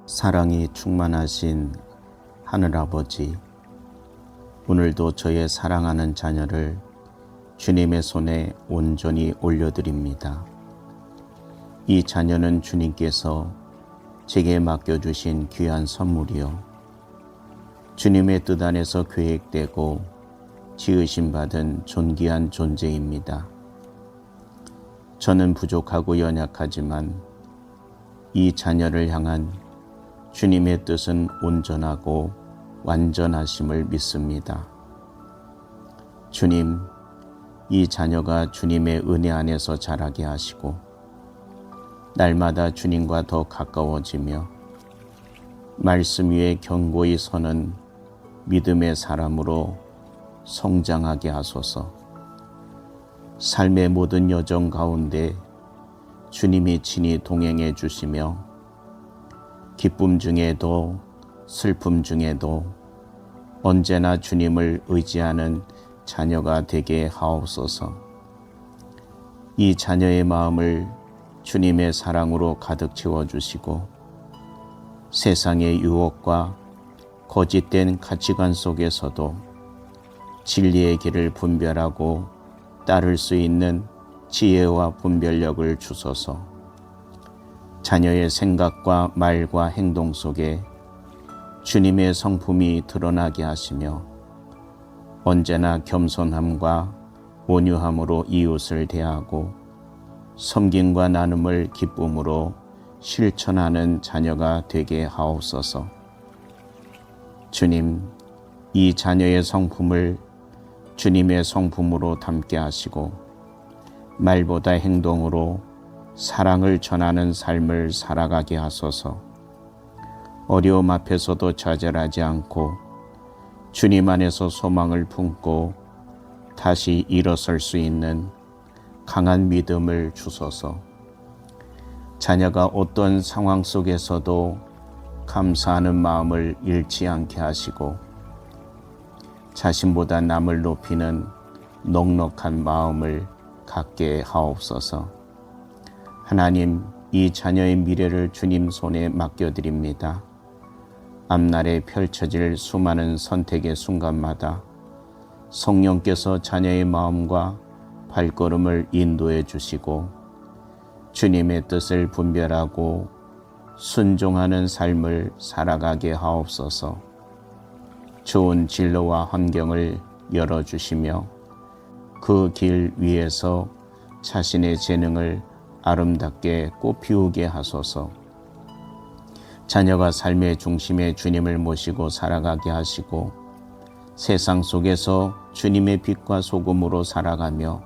사랑이 충만하신 하늘아버지, 오늘도 저의 사랑하는 자녀를 주님의 손에 온전히 올려드립니다. 이 자녀는 주님께서 제게 맡겨주신 귀한 선물이요, 주님의 뜻 안에서 계획되고 지으심 받은 존귀한 존재입니다. 저는 부족하고 연약하지만 이 자녀를 향한 주님의 뜻은 온전하고 완전하심을 믿습니다. 주님, 이 자녀가 주님의 은혜 안에서 자라게 하시고 날마다 주님과 더 가까워지며 말씀 위에 견고히 서는 믿음의 사람으로 성장하게 하소서. 삶의 모든 여정 가운데 주님이 친히 동행해 주시며 기쁨 중에도 슬픔 중에도 언제나 주님을 의지하는 자녀가 되게 하옵소서. 이 자녀의 마음을 주님의 사랑으로 가득 채워주시고 세상의 유혹과 거짓된 가치관 속에서도 진리의 길을 분별하고 따를 수 있는 지혜와 분별력을 주소서. 자녀의 생각과 말과 행동 속에 주님의 성품이 드러나게 하시며 언제나 겸손함과 온유함으로 이웃을 대하고 섬김과 나눔을 기쁨으로 실천하는 자녀가 되게 하옵소서. 주님, 이 자녀의 성품을 주님의 성품으로 담게 하시고 말보다 행동으로 사랑을 전하는 삶을 살아가게 하소서. 어려움 앞에서도 좌절하지 않고 주님 안에서 소망을 품고 다시 일어설 수 있는 강한 믿음을 주소서. 자녀가 어떤 상황 속에서도 감사하는 마음을 잃지 않게 하시고 자신보다 남을 높이는 넉넉한 마음을 갖게 하옵소서. 하나님, 이 자녀의 미래를 주님 손에 맡겨드립니다. 앞날에 펼쳐질 수많은 선택의 순간마다 성령께서 자녀의 마음과 발걸음을 인도해 주시고 주님의 뜻을 분별하고 순종하는 삶을 살아가게 하옵소서. 좋은 진로와 환경을 열어주시며 그 길 위에서 자신의 재능을 아름답게 꽃피우게 하소서. 자녀가 삶의 중심에 주님을 모시고 살아가게 하시고 세상 속에서 주님의 빛과 소금으로 살아가며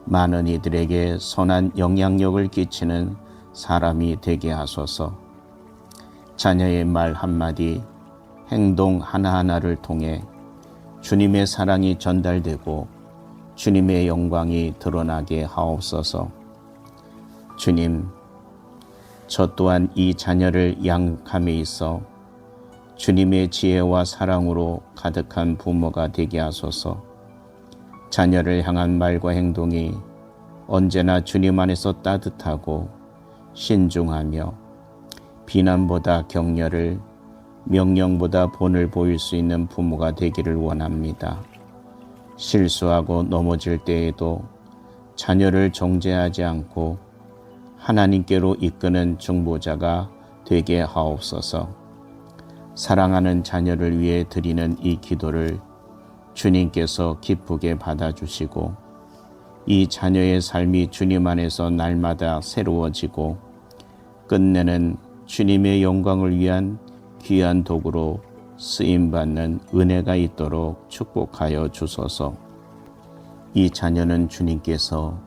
많은 이들에게 선한 영향력을 끼치는 사람이 되게 하소서. 자녀의 말 한마디, 행동 하나하나를 통해 주님의 사랑이 전달되고 주님의 영광이 드러나게 하옵소서. 주님, 저 또한 이 자녀를 양육함에 있어 주님의 지혜와 사랑으로 가득한 부모가 되게 하소서. 자녀를 향한 말과 행동이 언제나 주님 안에서 따뜻하고 신중하며 비난보다 격려를, 명령보다 본을 보일 수 있는 부모가 되기를 원합니다. 실수하고 넘어질 때에도 자녀를 정죄하지 않고 하나님께로 이끄는 중보자가 되게 하옵소서. 사랑하는 자녀를 위해 드리는 이 기도를 주님께서 기쁘게 받아주시고 이 자녀의 삶이 주님 안에서 날마다 새로워지고 끝내는 주님의 영광을 위한 귀한 도구로 쓰임받는 은혜가 있도록 축복하여 주소서. 이 자녀는 주님께서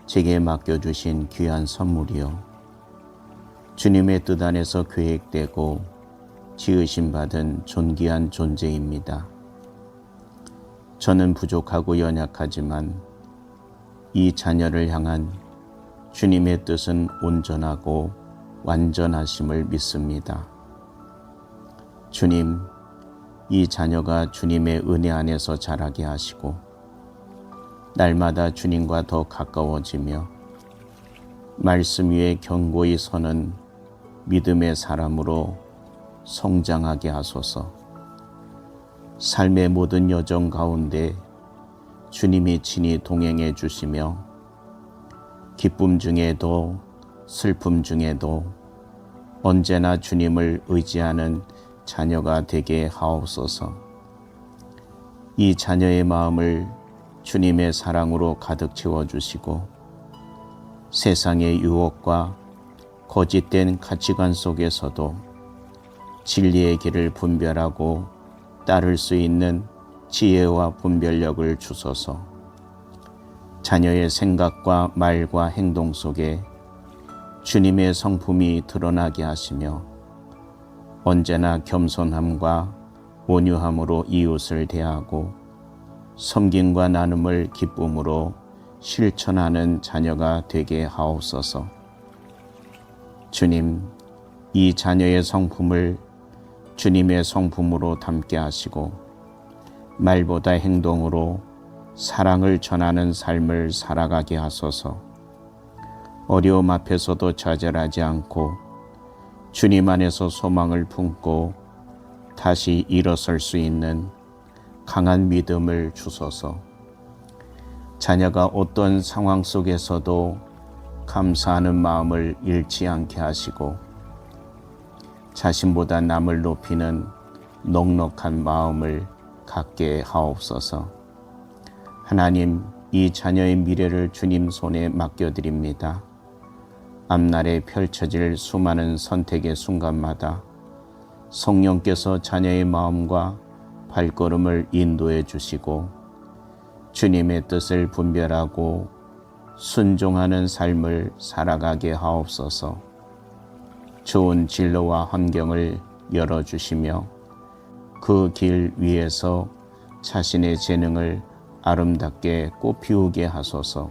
제게 맡겨주신 귀한 선물이요, 주님의 뜻 안에서 계획되고 지으심 받은 존귀한 존재입니다. 저는 부족하고 연약하지만 이 자녀를 향한 주님의 뜻은 온전하고 완전하심을 믿습니다. 주님, 이 자녀가 주님의 은혜 안에서 자라게 하시고 날마다 주님과 더 가까워지며 말씀 위에 견고히 서는 믿음의 사람으로 성장하게 하소서. 삶의 모든 여정 가운데 주님이 친히 동행해 주시며 기쁨 중에도 슬픔 중에도 언제나 주님을 의지하는 자녀가 되게 하옵소서. 이 자녀의 마음을 주님의 사랑으로 가득 채워주시고 세상의 유혹과 거짓된 가치관 속에서도 진리의 길을 분별하고 따를 수 있는 지혜와 분별력을 주소서. 자녀의 생각과 말과 행동 속에 주님의 성품이 드러나게 하시며 언제나 겸손함과 온유함으로 이웃을 대하고 섬김과 나눔을 기쁨으로 실천하는 자녀가 되게 하옵소서. 주님, 이 자녀의 성품을 주님의 성품으로 담게 하시고 말보다 행동으로 사랑을 전하는 삶을 살아가게 하소서. 어려움 앞에서도 좌절하지 않고 주님 안에서 소망을 품고 다시 일어설 수 있는 강한 믿음을 주소서. 자녀가 어떤 상황 속에서도 감사하는 마음을 잃지 않게 하시고 자신보다 남을 높이는 넉넉한 마음을 갖게 하옵소서. 하나님, 이 자녀의 미래를 주님 손에 맡겨드립니다. 앞날에 펼쳐질 수많은 선택의 순간마다 성령께서 자녀의 마음과 발걸음을 인도해 주시고 주님의 뜻을 분별하고 순종하는 삶을 살아가게 하옵소서. 좋은 진로와 환경을 열어주시며 그 길 위에서 자신의 재능을 아름답게 꽃피우게 하소서.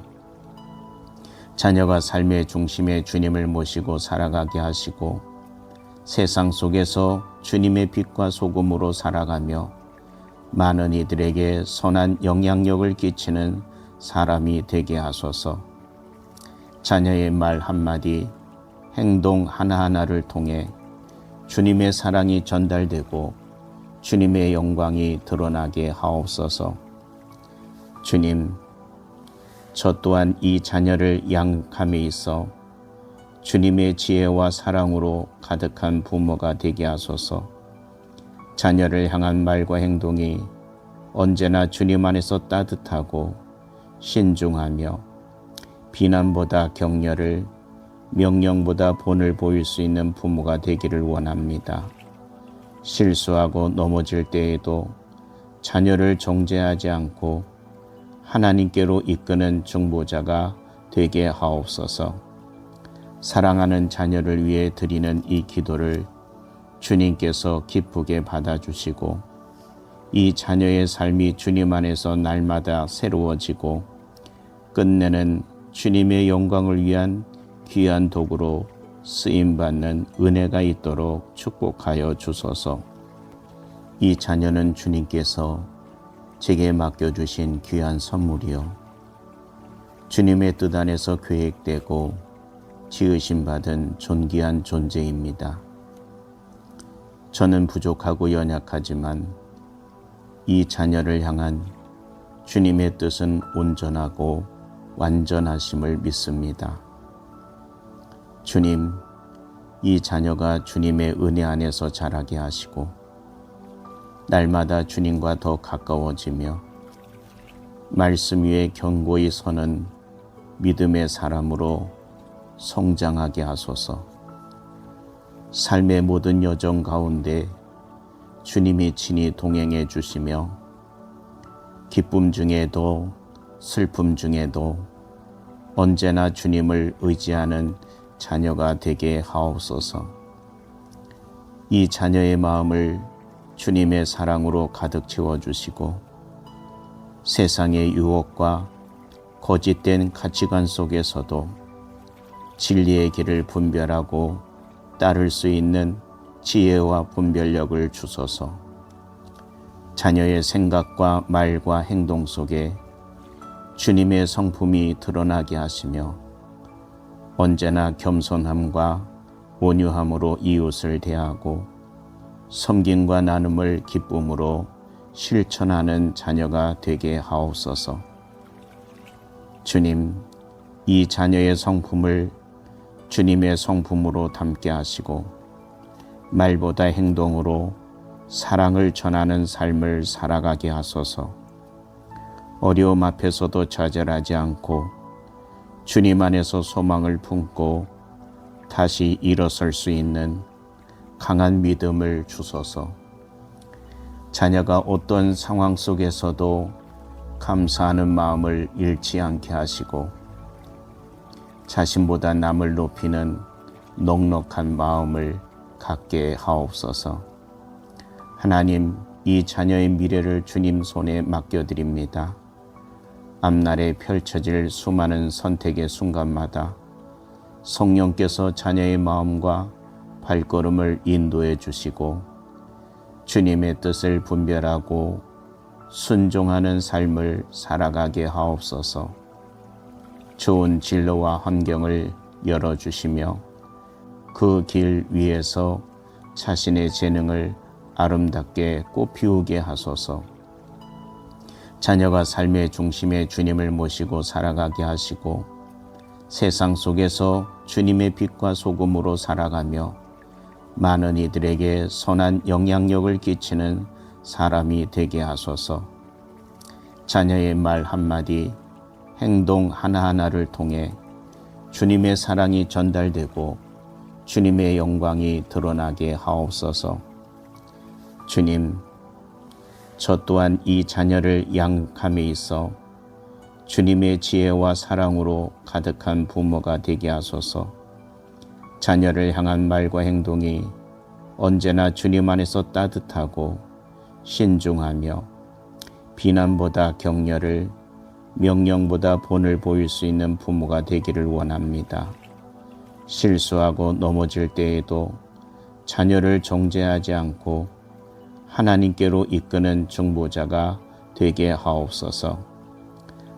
자녀가 삶의 중심에 주님을 모시고 살아가게 하시고 세상 속에서 주님의 빛과 소금으로 살아가며 많은 이들에게 선한 영향력을 끼치는 사람이 되게 하소서. 자녀의 말 한마디, 행동 하나하나를 통해 주님의 사랑이 전달되고 주님의 영광이 드러나게 하옵소서. 주님, 저 또한 이 자녀를 양육함에 있어 주님의 지혜와 사랑으로 가득한 부모가 되게 하소서. 자녀를 향한 말과 행동이 언제나 주님 안에서 따뜻하고 신중하며 비난보다 격려를, 명령보다 본을 보일 수 있는 부모가 되기를 원합니다. 실수하고 넘어질 때에도 자녀를 정죄하지 않고 하나님께로 이끄는 중보자가 되게 하옵소서. 사랑하는 자녀를 위해 드리는 이 기도를 주님께서 기쁘게 받아주시고 이 자녀의 삶이 주님 안에서 날마다 새로워지고 끝내는 주님의 영광을 위한 귀한 도구로 쓰임받는 은혜가 있도록 축복하여 주소서. 이 자녀는 주님께서 제게 맡겨주신 귀한 선물이요 주님의 뜻 안에서 계획되고 지으심받은 존귀한 존재입니다. 저는 부족하고 연약하지만 이 자녀를 향한 주님의 뜻은 온전하고 완전하심을 믿습니다. 주님, 이 자녀가 주님의 은혜 안에서 자라게 하시고 날마다 주님과 더 가까워지며 말씀 위에 견고히 서는 믿음의 사람으로 성장하게 하소서. 삶의 모든 여정 가운데 주님이 친히 동행해 주시며 기쁨 중에도 슬픔 중에도 언제나 주님을 의지하는 자녀가 되게 하옵소서. 이 자녀의 마음을 주님의 사랑으로 가득 채워주시고 세상의 유혹과 거짓된 가치관 속에서도 진리의 길을 분별하고 따를 수 있는 지혜와 분별력을 주소서. 자녀의 생각과 말과 행동 속에 주님의 성품이 드러나게 하시며 언제나 겸손함과 온유함으로 이웃을 대하고 섬김과 나눔을 기쁨으로 실천하는 자녀가 되게 하옵소서. 주님, 이 자녀의 성품을 주님의 성품으로 담게 하시고 말보다 행동으로 사랑을 전하는 삶을 살아가게 하소서. 어려움 앞에서도 좌절하지 않고 주님 안에서 소망을 품고 다시 일어설 수 있는 강한 믿음을 주소서. 자녀가 어떤 상황 속에서도 감사하는 마음을 잃지 않게 하시고 자신보다 남을 높이는 넉넉한 마음을 갖게 하옵소서. 하나님, 이 자녀의 미래를 주님 손에 맡겨드립니다. 앞날에 펼쳐질 수많은 선택의 순간마다 성령께서 자녀의 마음과 발걸음을 인도해 주시고 주님의 뜻을 분별하고 순종하는 삶을 살아가게 하옵소서. 좋은 진로와 환경을 열어주시며 그 길 위에서 자신의 재능을 아름답게 꽃피우게 하소서. 자녀가 삶의 중심에 주님을 모시고 살아가게 하시고 세상 속에서 주님의 빛과 소금으로 살아가며 많은 이들에게 선한 영향력을 끼치는 사람이 되게 하소서. 자녀의 말 한마디, 행동 하나하나를 통해 주님의 사랑이 전달되고 주님의 영광이 드러나게 하옵소서. 주님, 저 또한 이 자녀를 양육함에 있어 주님의 지혜와 사랑으로 가득한 부모가 되게 하소서. 자녀를 향한 말과 행동이 언제나 주님 안에서 따뜻하고 신중하며 비난보다 격려를, 명령보다 본을 보일 수 있는 부모가 되기를 원합니다. 실수하고 넘어질 때에도 자녀를 정죄하지 않고 하나님께로 이끄는 중보자가 되게 하옵소서.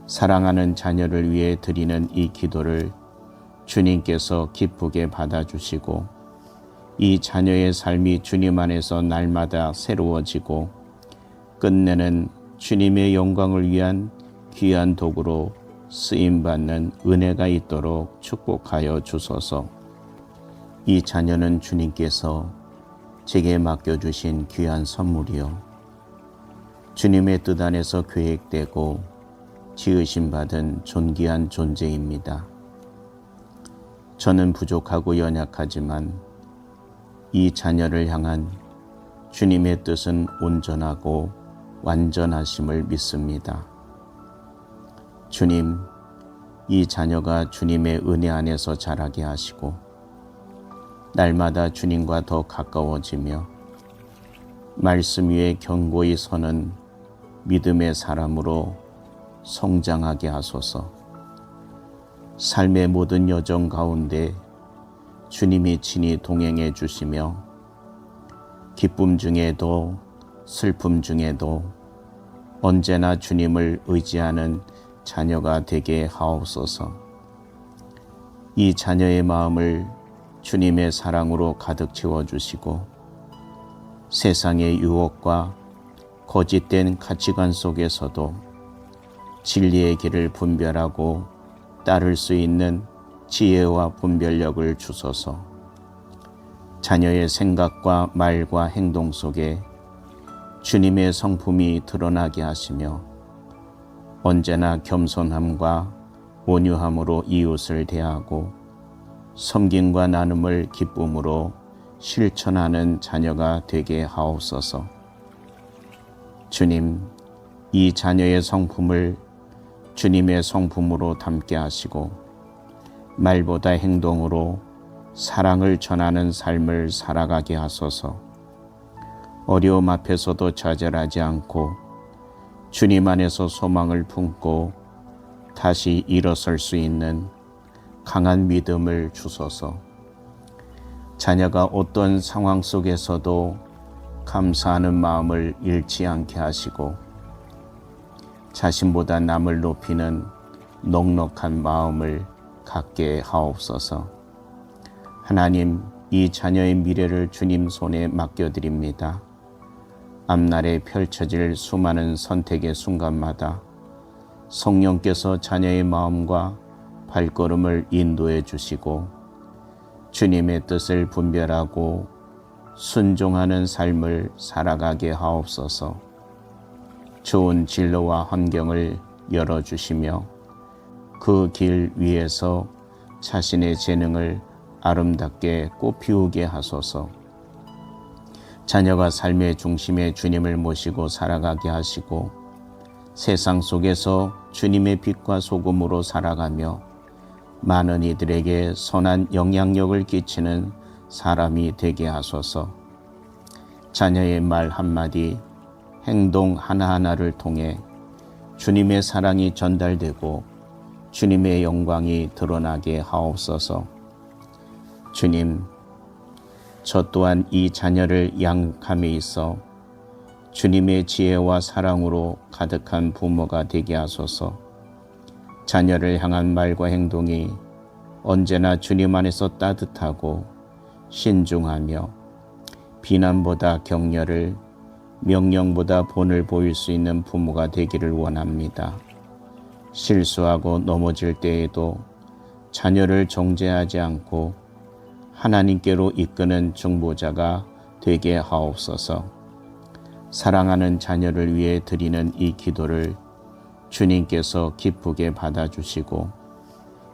사랑하는 자녀를 위해 드리는 이 기도를 주님께서 기쁘게 받아주시고 이 자녀의 삶이 주님 안에서 날마다 새로워지고 끝내는 주님의 영광을 위한 귀한 도구로 쓰임받는 은혜가 있도록 축복하여 주소서. 이 자녀는 주님께서 제게 맡겨주신 귀한 선물이요 주님의 뜻 안에서 계획되고 지으심 받은 존귀한 존재입니다. 저는 부족하고 연약하지만 이 자녀를 향한 주님의 뜻은 온전하고 완전하심을 믿습니다. 주님, 이 자녀가 주님의 은혜 안에서 자라게 하시고 날마다 주님과 더 가까워지며 말씀 위에 견고히 서는 믿음의 사람으로 성장하게 하소서. 삶의 모든 여정 가운데 주님이 친히 동행해 주시며 기쁨 중에도 슬픔 중에도 언제나 주님을 의지하는 자녀가 되게 하옵소서. 이 자녀의 마음을 주님의 사랑으로 가득 채워주시고 세상의 유혹과 거짓된 가치관 속에서도 진리의 길을 분별하고 따를 수 있는 지혜와 분별력을 주소서. 자녀의 생각과 말과 행동 속에 주님의 성품이 드러나게 하시며 언제나 겸손함과 온유함으로 이웃을 대하고 섬김과 나눔을 기쁨으로 실천하는 자녀가 되게 하옵소서. 주님, 이 자녀의 성품을 주님의 성품으로 담게 하시고 말보다 행동으로 사랑을 전하는 삶을 살아가게 하소서. 어려움 앞에서도 좌절하지 않고 주님 안에서 소망을 품고 다시 일어설 수 있는 강한 믿음을 주소서. 자녀가 어떤 상황 속에서도 감사하는 마음을 잃지 않게 하시고 자신보다 남을 높이는 넉넉한 마음을 갖게 하옵소서. 하나님, 이 자녀의 미래를 주님 손에 맡겨드립니다. 앞날에 펼쳐질 수많은 선택의 순간마다 성령께서 자녀의 마음과 발걸음을 인도해 주시고 주님의 뜻을 분별하고 순종하는 삶을 살아가게 하옵소서. 좋은 진로와 환경을 열어주시며 그 길 위에서 자신의 재능을 아름답게 꽃피우게 하소서. 자녀가 삶의 중심에 주님을 모시고 살아가게 하시고 세상 속에서 주님의 빛과 소금으로 살아가며 많은 이들에게 선한 영향력을 끼치는 사람이 되게 하소서. 자녀의 말 한마디, 행동 하나하나를 통해 주님의 사랑이 전달되고 주님의 영광이 드러나게 하옵소서. 주님, 저 또한 이 자녀를 양육함에 있어 주님의 지혜와 사랑으로 가득한 부모가 되게 하소서. 자녀를 향한 말과 행동이 언제나 주님 안에서 따뜻하고 신중하며 비난보다 격려를, 명령보다 본을 보일 수 있는 부모가 되기를 원합니다. 실수하고 넘어질 때에도 자녀를 정죄하지 않고 하나님께로 이끄는 중보자가 되게 하옵소서. 사랑하는 자녀를 위해 드리는 이 기도를 주님께서 기쁘게 받아주시고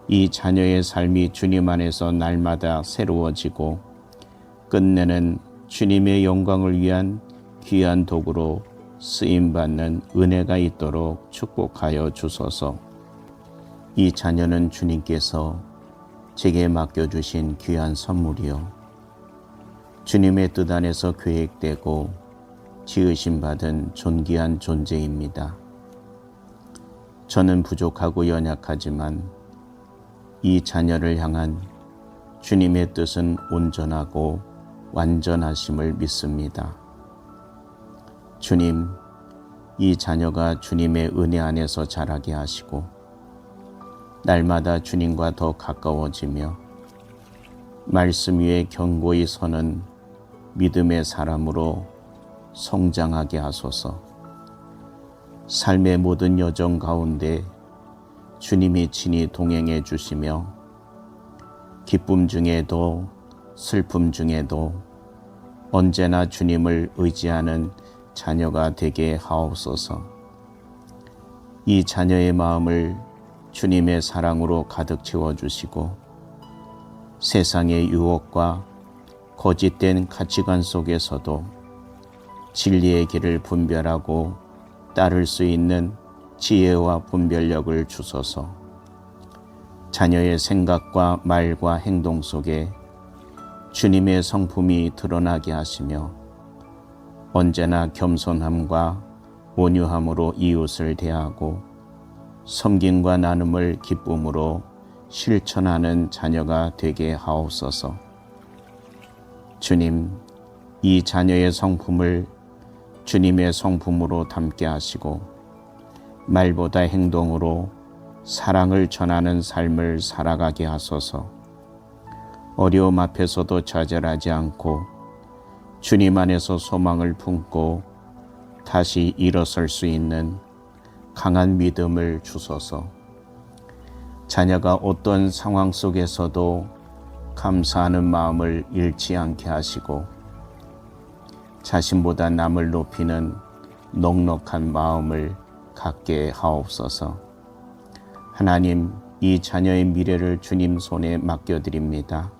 이 자녀의 삶이 주님 안에서 날마다 새로워지고 끝내는 주님의 영광을 위한 귀한 도구로 쓰임받는 은혜가 있도록 축복하여 주소서. 이 자녀는 주님께서 제게 맡겨주신 귀한 선물이요 주님의 뜻 안에서 계획되고 지으심받은 존귀한 존재입니다. 저는 부족하고 연약하지만 이 자녀를 향한 주님의 뜻은 온전하고 완전하심을 믿습니다. 주님, 이 자녀가 주님의 은혜 안에서 자라게 하시고 날마다 주님과 더 가까워지며 말씀 위에 견고히 서는 믿음의 사람으로 성장하게 하소서. 삶의 모든 여정 가운데 주님이 친히 동행해 주시며 기쁨 중에도 슬픔 중에도 언제나 주님을 의지하는 자녀가 되게 하옵소서. 이 자녀의 마음을 주님의 사랑으로 가득 채워주시고 세상의 유혹과 거짓된 가치관 속에서도 진리의 길을 분별하고 따를 수 있는 지혜와 분별력을 주소서. 자녀의 생각과 말과 행동 속에 주님의 성품이 드러나게 하시며 언제나 겸손함과 온유함으로 이웃을 대하고 섬김과 나눔을 기쁨으로 실천하는 자녀가 되게 하옵소서. 주님, 이 자녀의 성품을 주님의 성품으로 담게 하시고 말보다 행동으로 사랑을 전하는 삶을 살아가게 하소서. 어려움 앞에서도 좌절하지 않고 주님 안에서 소망을 품고 다시 일어설 수 있는 강한 믿음을 주소서. 자녀가 어떤 상황 속에서도 감사하는 마음을 잃지 않게 하시고 자신보다 남을 높이는 넉넉한 마음을 갖게 하옵소서. 하나님, 이 자녀의 미래를 주님 손에 맡겨드립니다.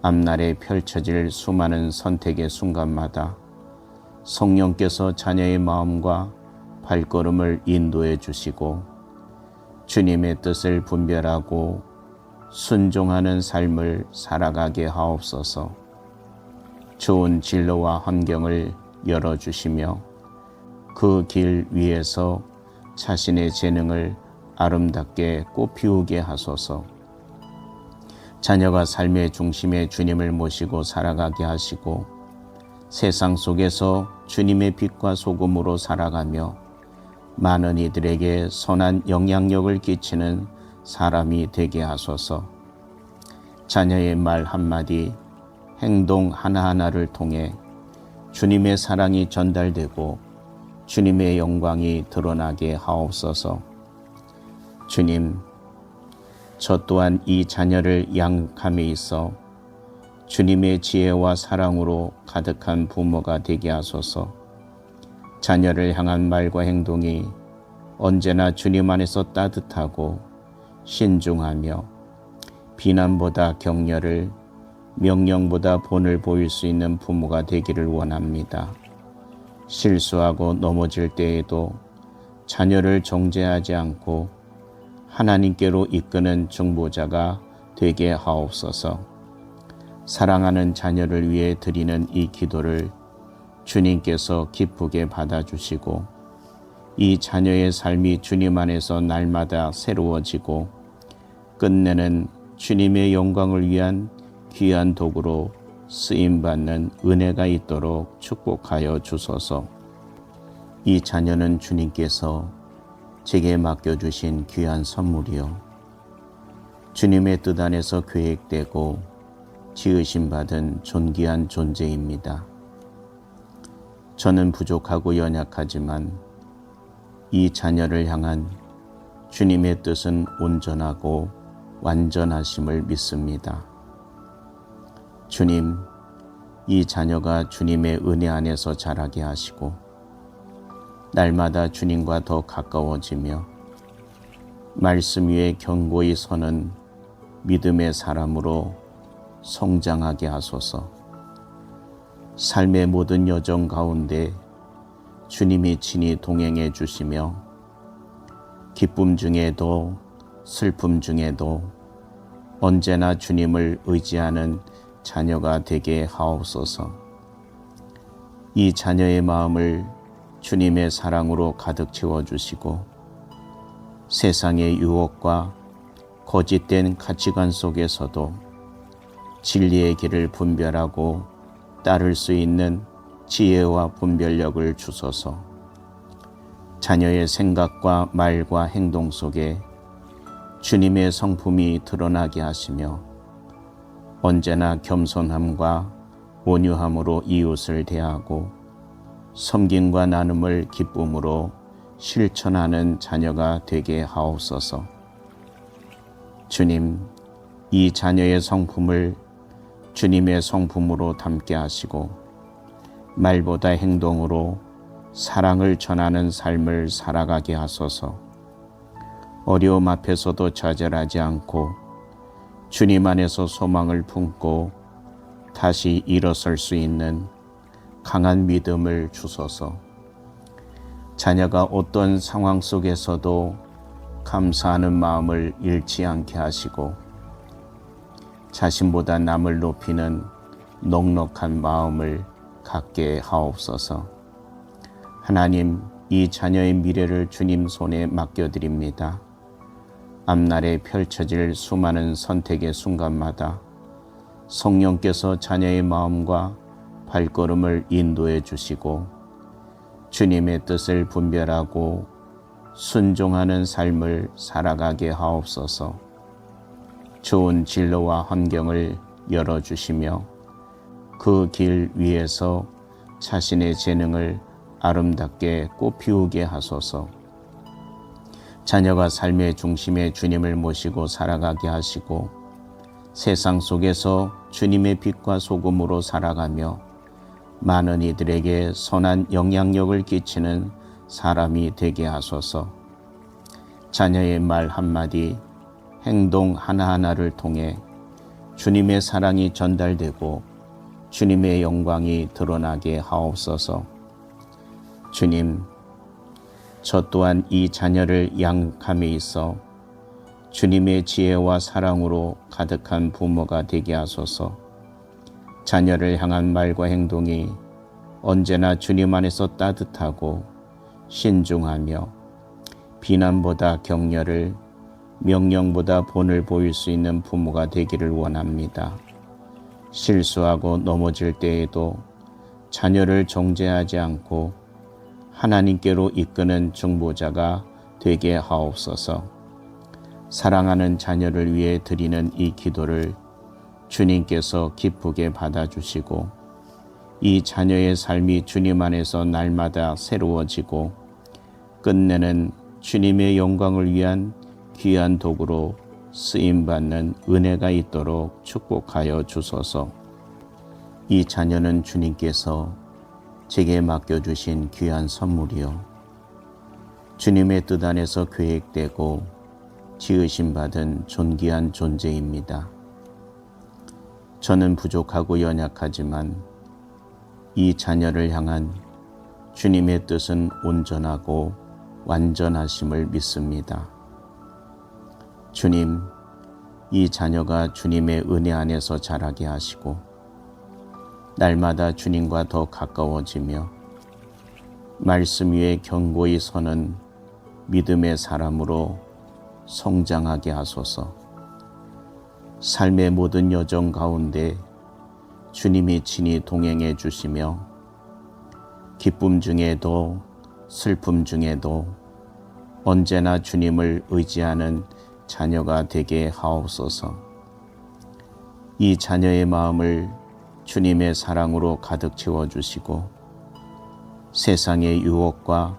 앞날에 펼쳐질 수많은 선택의 순간마다 성령께서 자녀의 마음과 발걸음을 인도해 주시고 주님의 뜻을 분별하고 순종하는 삶을 살아가게 하옵소서. 좋은 진로와 환경을 열어주시며 그 길 위에서 자신의 재능을 아름답게 꽃피우게 하소서. 자녀가 삶의 중심에 주님을 모시고 살아가게 하시고 세상 속에서 주님의 빛과 소금으로 살아가며 많은 이들에게 선한 영향력을 끼치는 사람이 되게 하소서. 자녀의 말 한마디, 행동 하나하나를 통해 주님의 사랑이 전달되고 주님의 영광이 드러나게 하옵소서. 주님, 저 또한 이 자녀를 양육함에 있어 주님의 지혜와 사랑으로 가득한 부모가 되게 하소서. 자녀를 향한 말과 행동이 언제나 주님 안에서 따뜻하고 신중하며 비난보다 격려를, 명령보다 본을 보일 수 있는 부모가 되기를 원합니다. 실수하고 넘어질 때에도 자녀를 정죄하지 않고 하나님께로 이끄는 중보자가 되게 하옵소서. 사랑하는 자녀를 위해 드리는 이 기도를 주님께서 기쁘게 받아주시고 이 자녀의 삶이 주님 안에서 날마다 새로워지고 끝내는 주님의 영광을 위한 귀한 도구로 쓰임받는 은혜가 있도록 축복하여 주소서. 이 자녀는 주님께서 제게 맡겨주신 귀한 선물이요, 주님의 뜻 안에서 계획되고 지으심받은 존귀한 존재입니다. 저는 부족하고 연약하지만 이 자녀를 향한 주님의 뜻은 온전하고 완전하심을 믿습니다. 주님, 이 자녀가 주님의 은혜 안에서 자라게 하시고 날마다 주님과 더 가까워지며 말씀 위에 견고히 서는 믿음의 사람으로 성장하게 하소서. 삶의 모든 여정 가운데 주님이 친히 동행해 주시며 기쁨 중에도 슬픔 중에도 언제나 주님을 의지하는 자녀가 되게 하옵소서. 이 자녀의 마음을 주님의 사랑으로 가득 채워주시고 세상의 유혹과 거짓된 가치관 속에서도 진리의 길을 분별하고 따를 수 있는 지혜와 분별력을 주소서. 자녀의 생각과 말과 행동 속에 주님의 성품이 드러나게 하시며 언제나 겸손함과 온유함으로 이웃을 대하고 섬김과 나눔을 기쁨으로 실천하는 자녀가 되게 하옵소서. 주님, 이 자녀의 성품을 주님의 성품으로 담게 하시고 말보다 행동으로 사랑을 전하는 삶을 살아가게 하소서. 어려움 앞에서도 좌절하지 않고 주님 안에서 소망을 품고 다시 일어설 수 있는 강한 믿음을 주소서. 자녀가 어떤 상황 속에서도 감사하는 마음을 잃지 않게 하시고 자신보다 남을 높이는 넉넉한 마음을 갖게 하옵소서. 하나님, 이 자녀의 미래를 주님 손에 맡겨드립니다. 앞날에 펼쳐질 수많은 선택의 순간마다 성령께서 자녀의 마음과 발걸음을 인도해 주시고 주님의 뜻을 분별하고 순종하는 삶을 살아가게 하옵소서. 좋은 진로와 환경을 열어주시며 그 길 위에서 자신의 재능을 아름답게 꽃피우게 하소서. 자녀가 삶의 중심에 주님을 모시고 살아가게 하시고 세상 속에서 주님의 빛과 소금으로 살아가며 많은 이들에게 선한 영향력을 끼치는 사람이 되게 하소서. 자녀의 말 한마디, 행동 하나하나를 통해 주님의 사랑이 전달되고 주님의 영광이 드러나게 하옵소서. 주님, 저 또한 이 자녀를 양육함에 있어 주님의 지혜와 사랑으로 가득한 부모가 되게 하소서. 자녀를 향한 말과 행동이 언제나 주님 안에서 따뜻하고 신중하며 비난보다 격려를, 명령보다 본을 보일 수 있는 부모가 되기를 원합니다. 실수하고 넘어질 때에도 자녀를 정죄하지 않고 하나님께로 이끄는 중보자가 되게 하옵소서. 사랑하는 자녀를 위해 드리는 이 기도를 주님께서 기쁘게 받아주시고 이 자녀의 삶이 주님 안에서 날마다 새로워지고 끝내는 주님의 영광을 위한 귀한 도구로 쓰임받는 은혜가 있도록 축복하여 주소서. 이 자녀는 주님께서 제게 맡겨주신 귀한 선물이요 주님의 뜻 안에서 계획되고 지으심받은 존귀한 존재입니다. 저는 부족하고 연약하지만 이 자녀를 향한 주님의 뜻은 온전하고 완전하심을 믿습니다. 주님, 이 자녀가 주님의 은혜 안에서 자라게 하시고 날마다 주님과 더 가까워지며 말씀 위에 견고히 서는 믿음의 사람으로 성장하게 하소서. 삶의 모든 여정 가운데 주님이 친히 동행해 주시며 기쁨 중에도 슬픔 중에도 언제나 주님을 의지하는 자녀가 되게 하옵소서. 이 자녀의 마음을 주님의 사랑으로 가득 채워주시고 세상의 유혹과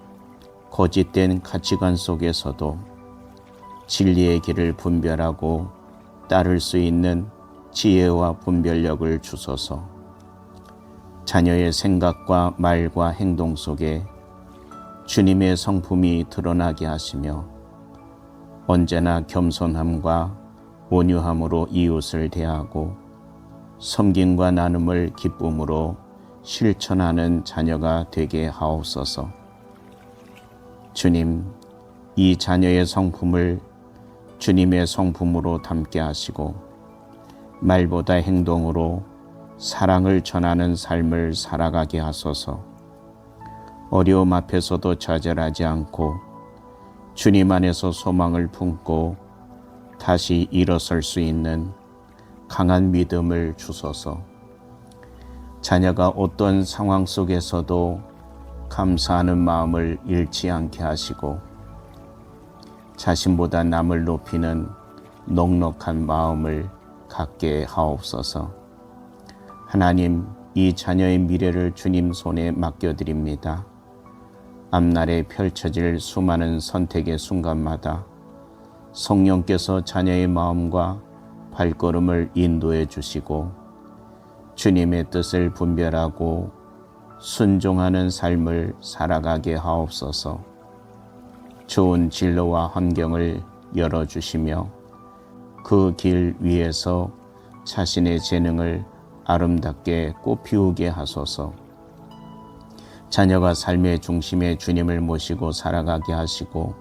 거짓된 가치관 속에서도 진리의 길을 분별하고 따를 수 있는 지혜와 분별력을 주소서. 자녀의 생각과 말과 행동 속에 주님의 성품이 드러나게 하시며 언제나 겸손함과 온유함으로 이웃을 대하고 섬김과 나눔을 기쁨으로 실천하는 자녀가 되게 하옵소서. 주님, 이 자녀의 성품을 주님의 성품으로 담게 하시고 말보다 행동으로 사랑을 전하는 삶을 살아가게 하소서. 어려움 앞에서도 좌절하지 않고 주님 안에서 소망을 품고 다시 일어설 수 있는 강한 믿음을 주소서. 자녀가 어떤 상황 속에서도 감사하는 마음을 잃지 않게 하시고 자신보다 남을 높이는 넉넉한 마음을 갖게 하옵소서. 하나님, 이 자녀의 미래를 주님 손에 맡겨드립니다. 앞날에 펼쳐질 수많은 선택의 순간마다 성령께서 자녀의 마음과 발걸음을 인도해 주시고 주님의 뜻을 분별하고 순종하는 삶을 살아가게 하옵소서. 좋은 진로와 환경을 열어주시며 그 길 위에서 자신의 재능을 아름답게 꽃피우게 하소서. 자녀가 삶의 중심에 주님을 모시고 살아가게 하시고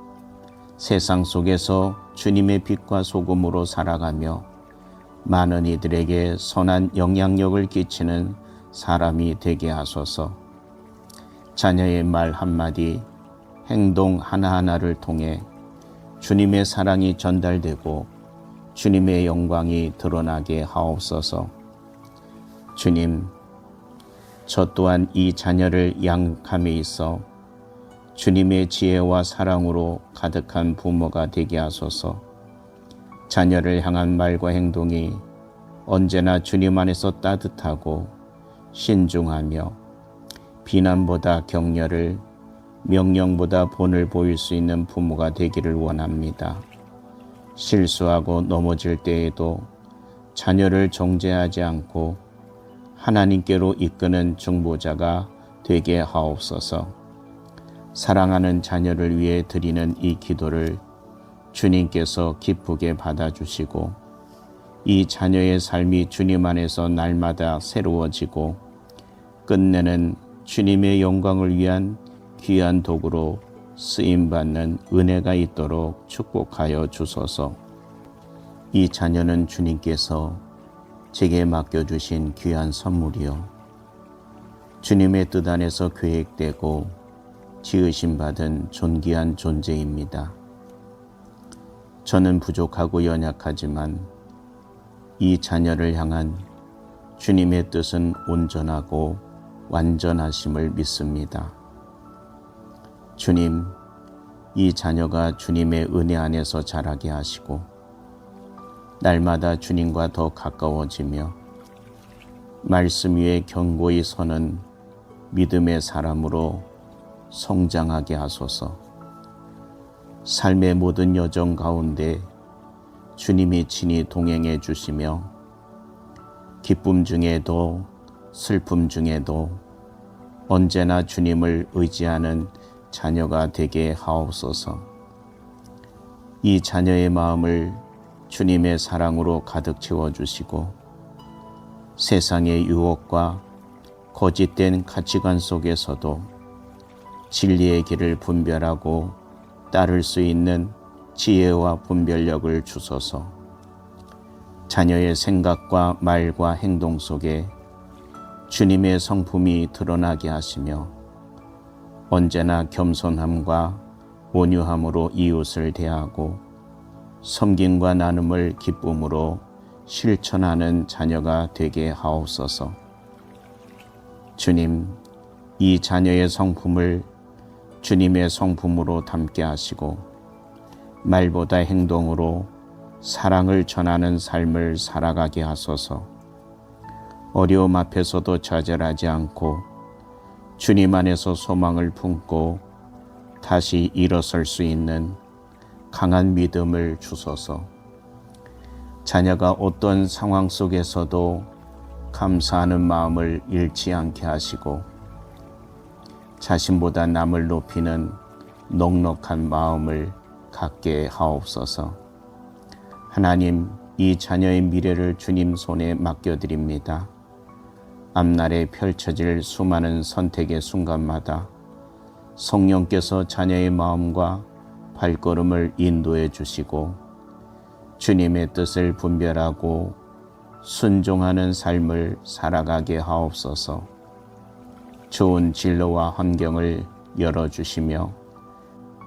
세상 속에서 주님의 빛과 소금으로 살아가며 많은 이들에게 선한 영향력을 끼치는 사람이 되게 하소서. 자녀의 말 한마디, 행동 하나하나를 통해 주님의 사랑이 전달되고 주님의 영광이 드러나게 하옵소서. 주님, 저 또한 이 자녀를 양육함에 있어 주님의 지혜와 사랑으로 가득한 부모가 되게 하소서. 자녀를 향한 말과 행동이 언제나 주님 안에서 따뜻하고 신중하며 비난보다 격려를, 명령보다 본을 보일 수 있는 부모가 되기를 원합니다. 실수하고 넘어질 때에도 자녀를 정죄하지 않고 하나님께로 이끄는 중보자가 되게 하옵소서. 사랑하는 자녀를 위해 드리는 이 기도를 주님께서 기쁘게 받아주시고 이 자녀의 삶이 주님 안에서 날마다 새로워지고 끝내는 주님의 영광을 위한 귀한 도구로 쓰임받는 은혜가 있도록 축복하여 주소서. 이 자녀는 주님께서 제게 맡겨주신 귀한 선물이요 주님의 뜻 안에서 계획되고 지으심받은 존귀한 존재입니다. 저는 부족하고 연약하지만 이 자녀를 향한 주님의 뜻은 온전하고 완전하심을 믿습니다. 주님, 이 자녀가 주님의 은혜 안에서 자라게 하시고 날마다 주님과 더 가까워지며 말씀 위에 견고히 서는 믿음의 사람으로 성장하게 하소서. 삶의 모든 여정 가운데 주님이 친히 동행해 주시며 기쁨 중에도 슬픔 중에도 언제나 주님을 의지하는 자녀가 되게 하옵소서. 이 자녀의 마음을 주님의 사랑으로 가득 채워주시고 세상의 유혹과 거짓된 가치관 속에서도 진리의 길을 분별하고 따를 수 있는 지혜와 분별력을 주소서. 자녀의 생각과 말과 행동 속에 주님의 성품이 드러나게 하시며 언제나 겸손함과 온유함으로 이웃을 대하고 섬김과 나눔을 기쁨으로 실천하는 자녀가 되게 하옵소서. 주님, 이 자녀의 성품을 주님의 성품으로 담게 하시고 말보다 행동으로 사랑을 전하는 삶을 살아가게 하소서. 어려움 앞에서도 좌절하지 않고 주님 안에서 소망을 품고 다시 일어설 수 있는 강한 믿음을 주소서. 자녀가 어떤 상황 속에서도 감사하는 마음을 잃지 않게 하시고 자신보다 남을 높이는 넉넉한 마음을 갖게 하옵소서. 하나님, 이 자녀의 미래를 주님 손에 맡겨드립니다. 앞날에 펼쳐질 수많은 선택의 순간마다 성령께서 자녀의 마음과 발걸음을 인도해 주시고 주님의 뜻을 분별하고 순종하는 삶을 살아가게 하옵소서. 좋은 진로와 환경을 열어주시며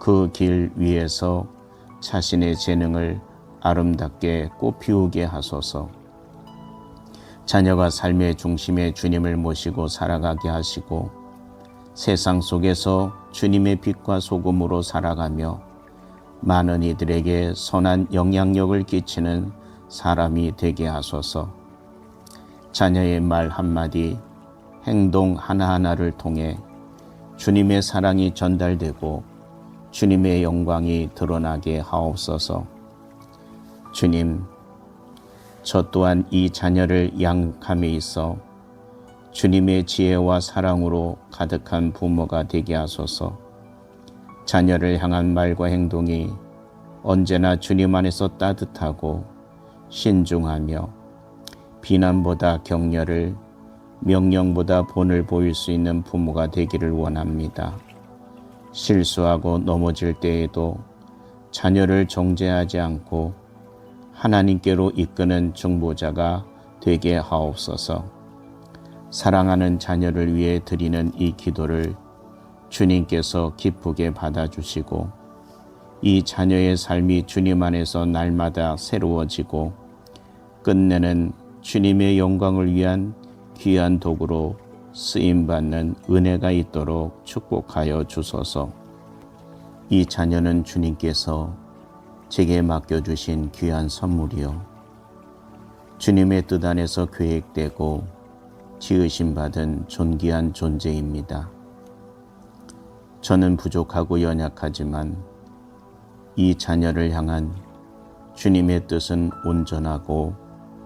그 길 위에서 자신의 재능을 아름답게 꽃피우게 하소서. 자녀가 삶의 중심에 주님을 모시고 살아가게 하시고 세상 속에서 주님의 빛과 소금으로 살아가며 많은 이들에게 선한 영향력을 끼치는 사람이 되게 하소서. 자녀의 말 한마디, 행동 하나하나를 통해 주님의 사랑이 전달되고 주님의 영광이 드러나게 하옵소서. 주님, 저 또한 이 자녀를 양육함에 있어 주님의 지혜와 사랑으로 가득한 부모가 되게 하소서. 자녀를 향한 말과 행동이 언제나 주님 안에서 따뜻하고 신중하며 비난보다 격려를, 명령보다 본을 보일 수 있는 부모가 되기를 원합니다. 실수하고 넘어질 때에도 자녀를 정죄하지 않고 하나님께로 이끄는 중보자가 되게 하옵소서. 사랑하는 자녀를 위해 드리는 이 기도를 주님께서 기쁘게 받아주시고 이 자녀의 삶이 주님 안에서 날마다 새로워지고 끝내는 주님의 영광을 위한 귀한 도구로 쓰임받는 은혜가 있도록 축복하여 주소서. 이 자녀는 주님께서 제게 맡겨주신 귀한 선물이요 주님의 뜻 안에서 계획되고 지으심 받은 존귀한 존재입니다. 저는 부족하고 연약하지만 이 자녀를 향한 주님의 뜻은 온전하고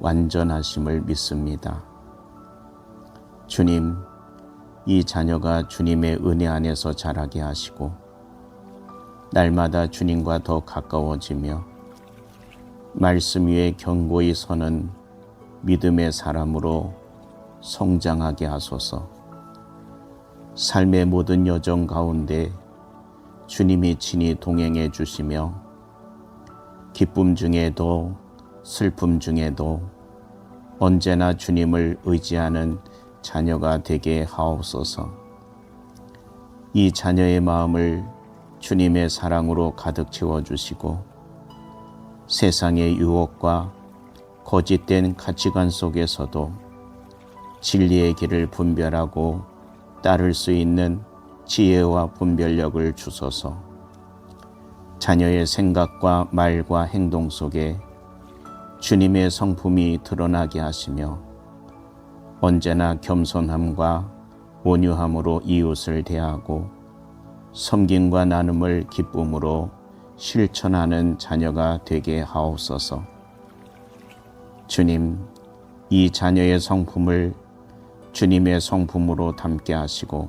완전하심을 믿습니다. 주님, 이 자녀가 주님의 은혜 안에서 자라게 하시고 날마다 주님과 더 가까워지며 말씀 위에 견고히 서는 믿음의 사람으로 성장하게 하소서. 삶의 모든 여정 가운데 주님이 친히 동행해 주시며 기쁨 중에도 슬픔 중에도 언제나 주님을 의지하는 자녀가 되게 하옵소서. 이 자녀의 마음을 주님의 사랑으로 가득 채워주시고 세상의 유혹과 거짓된 가치관 속에서도 진리의 길을 분별하고 따를 수 있는 지혜와 분별력을 주소서. 자녀의 생각과 말과 행동 속에 주님의 성품이 드러나게 하시며 언제나 겸손함과 온유함으로 이웃을 대하고 섬김과 나눔을 기쁨으로 실천하는 자녀가 되게 하옵소서. 주님, 이 자녀의 성품을 주님의 성품으로 담게 하시고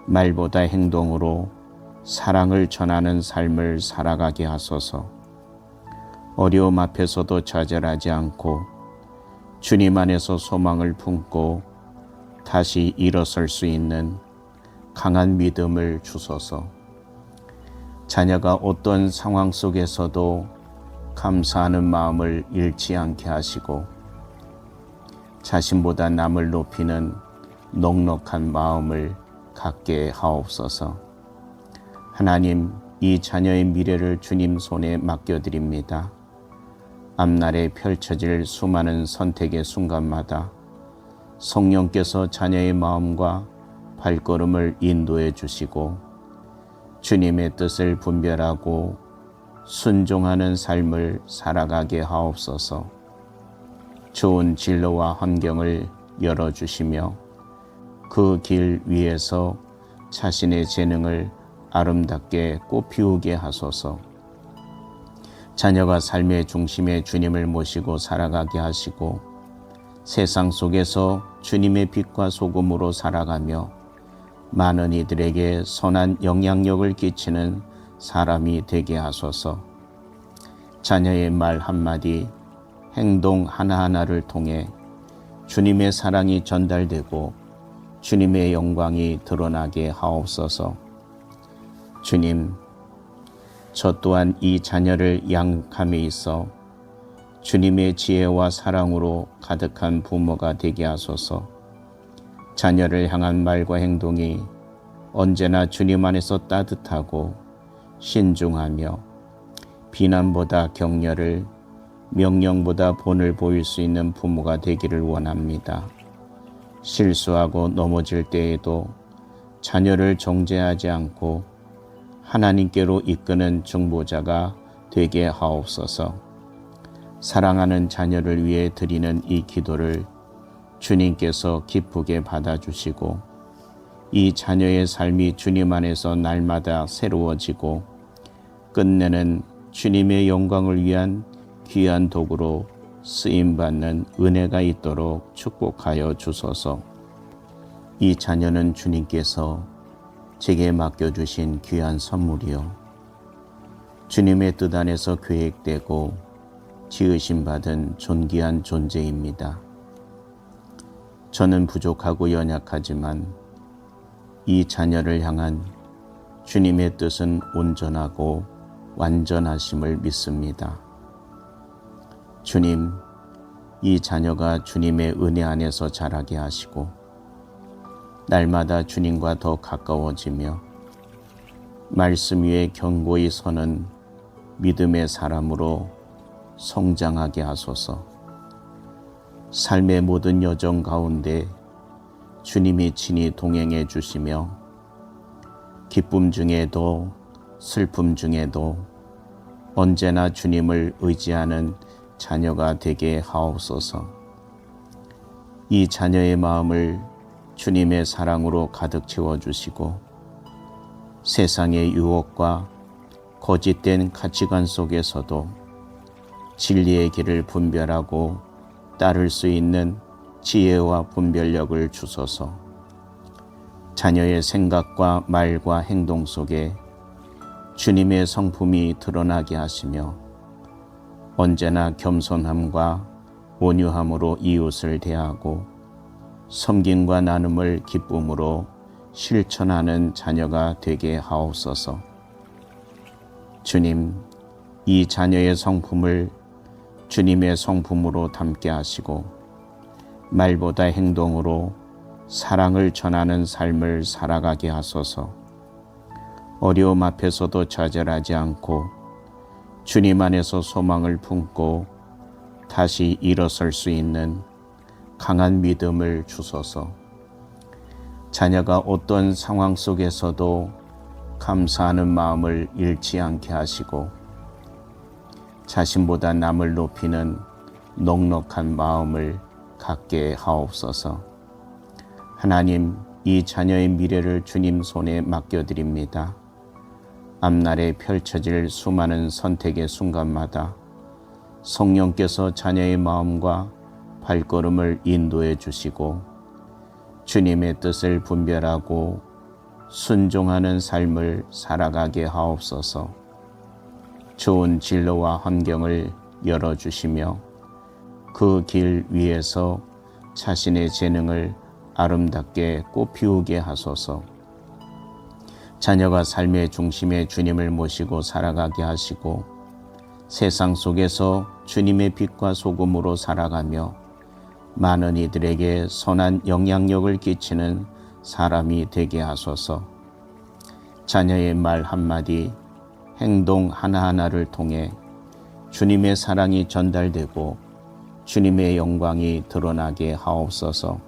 말보다 행동으로 사랑을 전하는 삶을 살아가게 하소서. 어려움 앞에서도 좌절하지 않고 주님 안에서 소망을 품고 다시 일어설 수 있는 강한 믿음을 주소서. 자녀가 어떤 상황 속에서도 감사하는 마음을 잃지 않게 하시고 자신보다 남을 높이는 넉넉한 마음을 갖게 하옵소서. 하나님, 이 자녀의 미래를 주님 손에 맡겨드립니다. 앞날에 펼쳐질 수많은 선택의 순간마다 성령께서 자녀의 마음과 발걸음을 인도해 주시고 주님의 뜻을 분별하고 순종하는 삶을 살아가게 하옵소서. 좋은 진로와 환경을 열어주시며 그 길 위에서 자신의 재능을 아름답게 꽃피우게 하소서. 자녀가 삶의 중심에 주님을 모시고 살아가게 하시고 세상 속에서 주님의 빛과 소금으로 살아가며 많은 이들에게 선한 영향력을 끼치는 사람이 되게 하소서. 자녀의 말 한마디, 행동 하나하나를 통해 주님의 사랑이 전달되고 주님의 영광이 드러나게 하옵소서. 주님, 저 또한 이 자녀를 양육함에 있어 주님의 지혜와 사랑으로 가득한 부모가 되게 하소서. 자녀를 향한 말과 행동이 언제나 주님 안에서 따뜻하고 신중하며 비난보다 격려를, 명령보다 본을 보일 수 있는 부모가 되기를 원합니다. 실수하고 넘어질 때에도 자녀를 정죄하지 않고 하나님께로 이끄는 중보자가 되게 하옵소서. 사랑하는 자녀를 위해 드리는 이 기도를 주님께서 기쁘게 받아주시고 이 자녀의 삶이 주님 안에서 날마다 새로워지고 끝내는 주님의 영광을 위한 귀한 도구로 쓰임받는 은혜가 있도록 축복하여 주소서. 이 자녀는 주님께서 제게 맡겨주신 귀한 선물이요 주님의 뜻 안에서 계획되고 지으심받은 존귀한 존재입니다. 저는 부족하고 연약하지만 이 자녀를 향한 주님의 뜻은 온전하고 완전하심을 믿습니다. 주님, 이 자녀가 주님의 은혜 안에서 자라게 하시고 날마다 주님과 더 가까워지며 말씀 위에 견고히 서는 믿음의 사람으로 성장하게 하소서. 삶의 모든 여정 가운데 주님이 친히 동행해 주시며 기쁨 중에도 슬픔 중에도 언제나 주님을 의지하는 자녀가 되게 하옵소서. 이 자녀의 마음을 주님의 사랑으로 가득 채워주시고 세상의 유혹과 거짓된 가치관 속에서도 진리의 길을 분별하고 따를 수 있는 지혜와 분별력을 주소서. 자녀의 생각과 말과 행동 속에 주님의 성품이 드러나게 하시며 언제나 겸손함과 온유함으로 이웃을 대하고 섬김과 나눔을 기쁨으로 실천하는 자녀가 되게 하옵소서. 주님, 이 자녀의 성품을 주님의 성품으로 담게 하시고 말보다 행동으로 사랑을 전하는 삶을 살아가게 하소서. 어려움 앞에서도 좌절하지 않고 주님 안에서 소망을 품고 다시 일어설 수 있는 강한 믿음을 주소서. 자녀가 어떤 상황 속에서도 감사하는 마음을 잃지 않게 하시고 자신보다 남을 높이는 넉넉한 마음을 갖게 하옵소서. 하나님, 이 자녀의 미래를 주님 손에 맡겨드립니다. 앞날에 펼쳐질 수많은 선택의 순간마다 성령께서 자녀의 마음과 발걸음을 인도해 주시고 주님의 뜻을 분별하고 순종하는 삶을 살아가게 하옵소서. 좋은 진로와 환경을 열어주시며 그 길 위에서 자신의 재능을 아름답게 꽃피우게 하소서. 자녀가 삶의 중심에 주님을 모시고 살아가게 하시고 세상 속에서 주님의 빛과 소금으로 살아가며 많은 이들에게 선한 영향력을 끼치는 사람이 되게 하소서. 자녀의 말 한마디, 행동 하나하나를 통해 주님의 사랑이 전달되고 주님의 영광이 드러나게 하옵소서.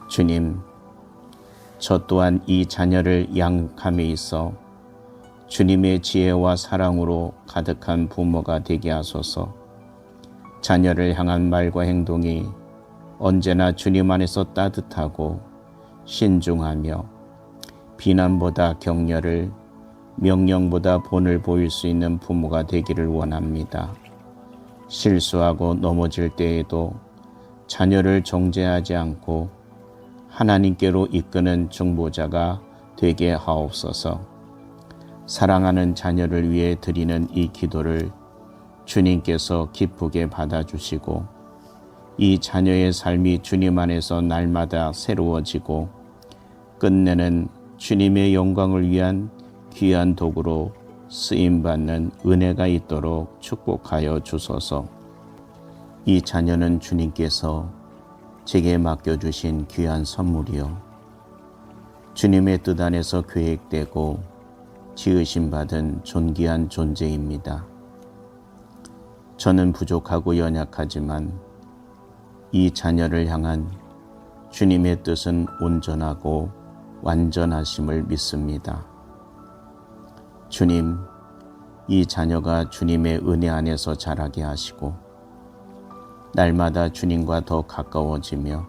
주님, 저 또한 이 자녀를 양육함에 있어 주님의 지혜와 사랑으로 가득한 부모가 되게 하소서. 자녀를 향한 말과 행동이 언제나 주님 안에서 따뜻하고 신중하며 비난보다 격려를, 명령보다 본을 보일 수 있는 부모가 되기를 원합니다. 실수하고 넘어질 때에도 자녀를 정죄하지 않고 하나님께로 이끄는 중보자가 되게 하옵소서. 사랑하는 자녀를 위해 드리는 이 기도를 주님께서 기쁘게 받아주시고 이 자녀의 삶이 주님 안에서 날마다 새로워지고 끝내는 주님의 영광을 위한 귀한 도구로 쓰임받는 은혜가 있도록 축복하여 주소서. 이 자녀는 주님께서 제게 맡겨주신 귀한 선물이요 주님의 뜻 안에서 계획되고 지으심받은 존귀한 존재입니다. 저는 부족하고 연약하지만 이 자녀를 향한 주님의 뜻은 온전하고 완전하심을 믿습니다. 주님, 이 자녀가 주님의 은혜 안에서 자라게 하시고 날마다 주님과 더 가까워지며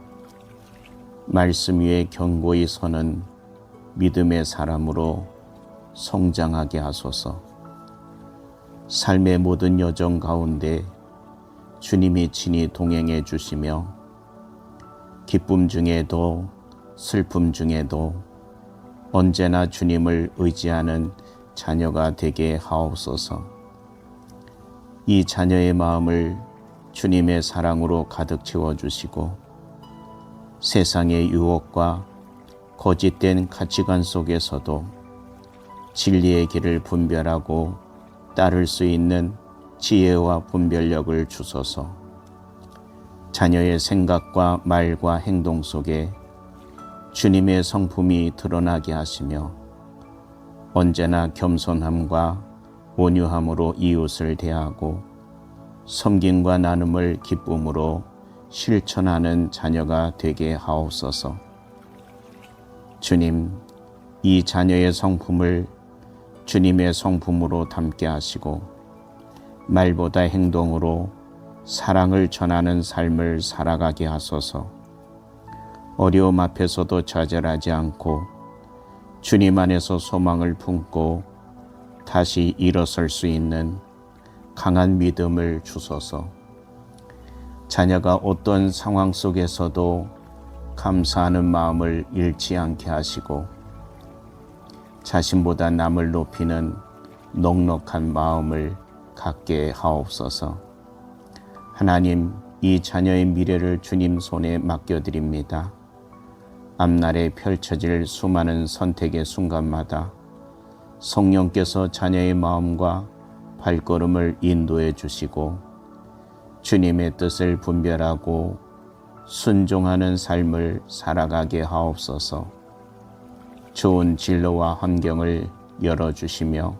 말씀 위에 견고히 서는 믿음의 사람으로 성장하게 하소서. 삶의 모든 여정 가운데 주님이 친히 동행해 주시며 기쁨 중에도 슬픔 중에도 언제나 주님을 의지하는 자녀가 되게 하옵소서. 이 자녀의 마음을 주님의 사랑으로 가득 채워주시고 세상의 유혹과 거짓된 가치관 속에서도 진리의 길을 분별하고 따를 수 있는 지혜와 분별력을 주소서. 자녀의 생각과 말과 행동 속에 주님의 성품이 드러나게 하시며 언제나 겸손함과 온유함으로 이웃을 대하고 섬김과 나눔을 기쁨으로 실천하는 자녀가 되게 하옵소서. 주님, 이 자녀의 성품을 주님의 성품으로 담게 하시고 말보다 행동으로 사랑을 전하는 삶을 살아가게 하소서. 어려움 앞에서도 좌절하지 않고 주님 안에서 소망을 품고 다시 일어설 수 있는 강한 믿음을 주소서. 자녀가 어떤 상황 속에서도 감사하는 마음을 잃지 않게 하시고 자신보다 남을 높이는 넉넉한 마음을 갖게 하옵소서. 하나님, 이 자녀의 미래를 주님 손에 맡겨드립니다. 앞날에 펼쳐질 수많은 선택의 순간마다 성령께서 자녀의 마음과 발걸음을 인도해 주시고 주님의 뜻을 분별하고 순종하는 삶을 살아가게 하옵소서. 좋은 진로와 환경을 열어주시며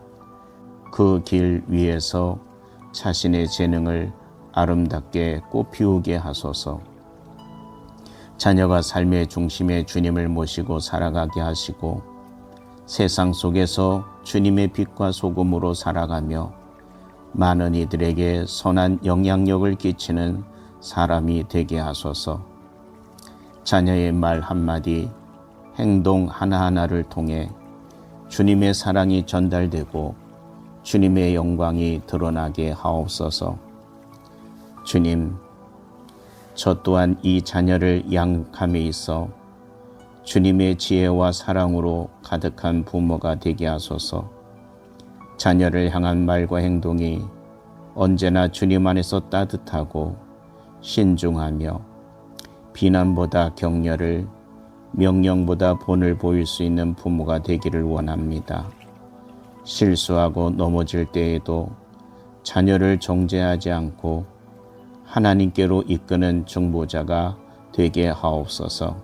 그 길 위에서 자신의 재능을 아름답게 꽃피우게 하소서. 자녀가 삶의 중심에 주님을 모시고 살아가게 하시고 세상 속에서 주님의 빛과 소금으로 살아가며 많은 이들에게 선한 영향력을 끼치는 사람이 되게 하소서. 자녀의 말 한마디, 행동 하나하나를 통해 주님의 사랑이 전달되고 주님의 영광이 드러나게 하옵소서. 주님, 저 또한 이 자녀를 양육함에 있어 주님의 지혜와 사랑으로 가득한 부모가 되게 하소서. 자녀를 향한 말과 행동이 언제나 주님 안에서 따뜻하고 신중하며 비난보다 격려를, 명령보다 본을 보일 수 있는 부모가 되기를 원합니다. 실수하고 넘어질 때에도 자녀를 정죄하지 않고 하나님께로 이끄는 중보자가 되게 하옵소서.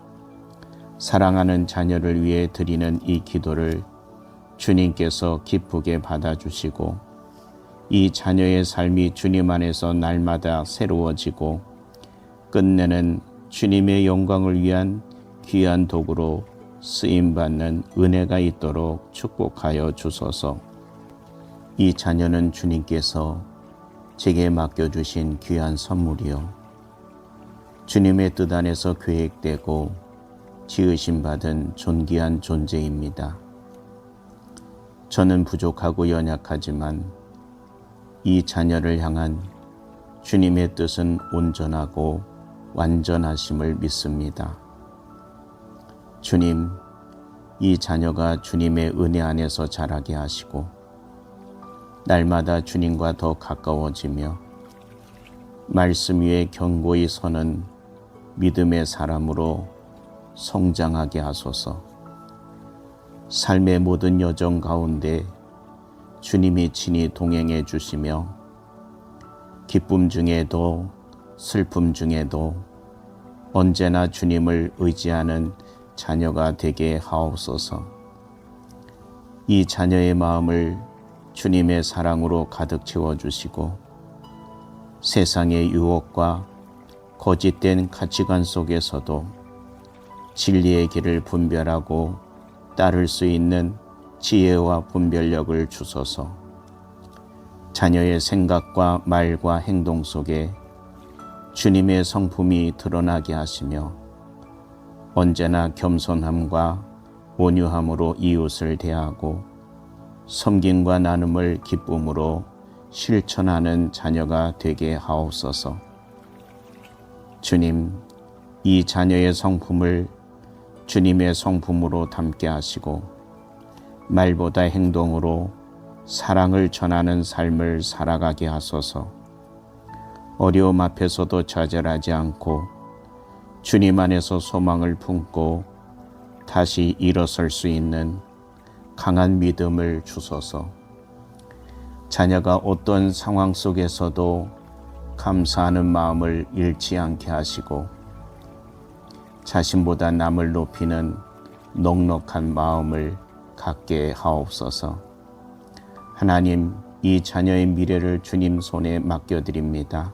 사랑하는 자녀를 위해 드리는 이 기도를 주님께서 기쁘게 받아주시고 이 자녀의 삶이 주님 안에서 날마다 새로워지고 끝내는 주님의 영광을 위한 귀한 도구로 쓰임받는 은혜가 있도록 축복하여 주소서. 이 자녀는 주님께서 제게 맡겨주신 귀한 선물이요, 주님의 뜻 안에서 계획되고 지으심받은 존귀한 존재입니다. 저는 부족하고 연약하지만 이 자녀를 향한 주님의 뜻은 온전하고 완전하심을 믿습니다. 주님, 이 자녀가 주님의 은혜 안에서 자라게 하시고 날마다 주님과 더 가까워지며 말씀 위에 견고히 서는 믿음의 사람으로 성장하게 하소서. 삶의 모든 여정 가운데 주님이 친히 동행해 주시며 기쁨 중에도 슬픔 중에도 언제나 주님을 의지하는 자녀가 되게 하옵소서. 이 자녀의 마음을 주님의 사랑으로 가득 채워주시고 세상의 유혹과 거짓된 가치관 속에서도 진리의 길을 분별하고 따를 수 있는 지혜와 분별력을 주소서. 자녀의 생각과 말과 행동 속에 주님의 성품이 드러나게 하시며 언제나 겸손함과 온유함으로 이웃을 대하고 섬김과 나눔을 기쁨으로 실천하는 자녀가 되게 하옵소서. 주님, 이 자녀의 성품을 주님의 성품으로 담게 하시고 말보다 행동으로 사랑을 전하는 삶을 살아가게 하소서. 어려움 앞에서도 좌절하지 않고 주님 안에서 소망을 품고 다시 일어설 수 있는 강한 믿음을 주소서. 자녀가 어떤 상황 속에서도 감사하는 마음을 잃지 않게 하시고 자신보다 남을 높이는 넉넉한 마음을 갖게 하옵소서. 하나님, 이 자녀의 미래를 주님 손에 맡겨드립니다.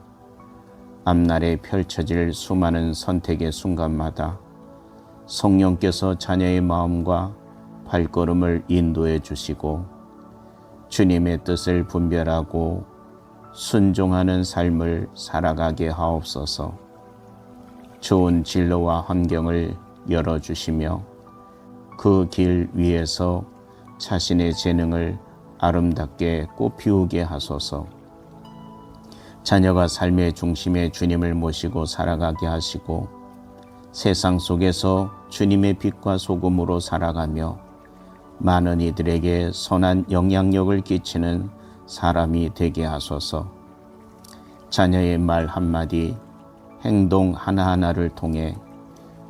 앞날에 펼쳐질 수많은 선택의 순간마다 성령께서 자녀의 마음과 발걸음을 인도해 주시고 주님의 뜻을 분별하고 순종하는 삶을 살아가게 하옵소서. 좋은 진로와 환경을 열어주시며 그 길 위에서 자신의 재능을 아름답게 꽃피우게 하소서. 자녀가 삶의 중심에 주님을 모시고 살아가게 하시고 세상 속에서 주님의 빛과 소금으로 살아가며 많은 이들에게 선한 영향력을 끼치는 사람이 되게 하소서. 자녀의 말 한마디, 행동 하나하나를 통해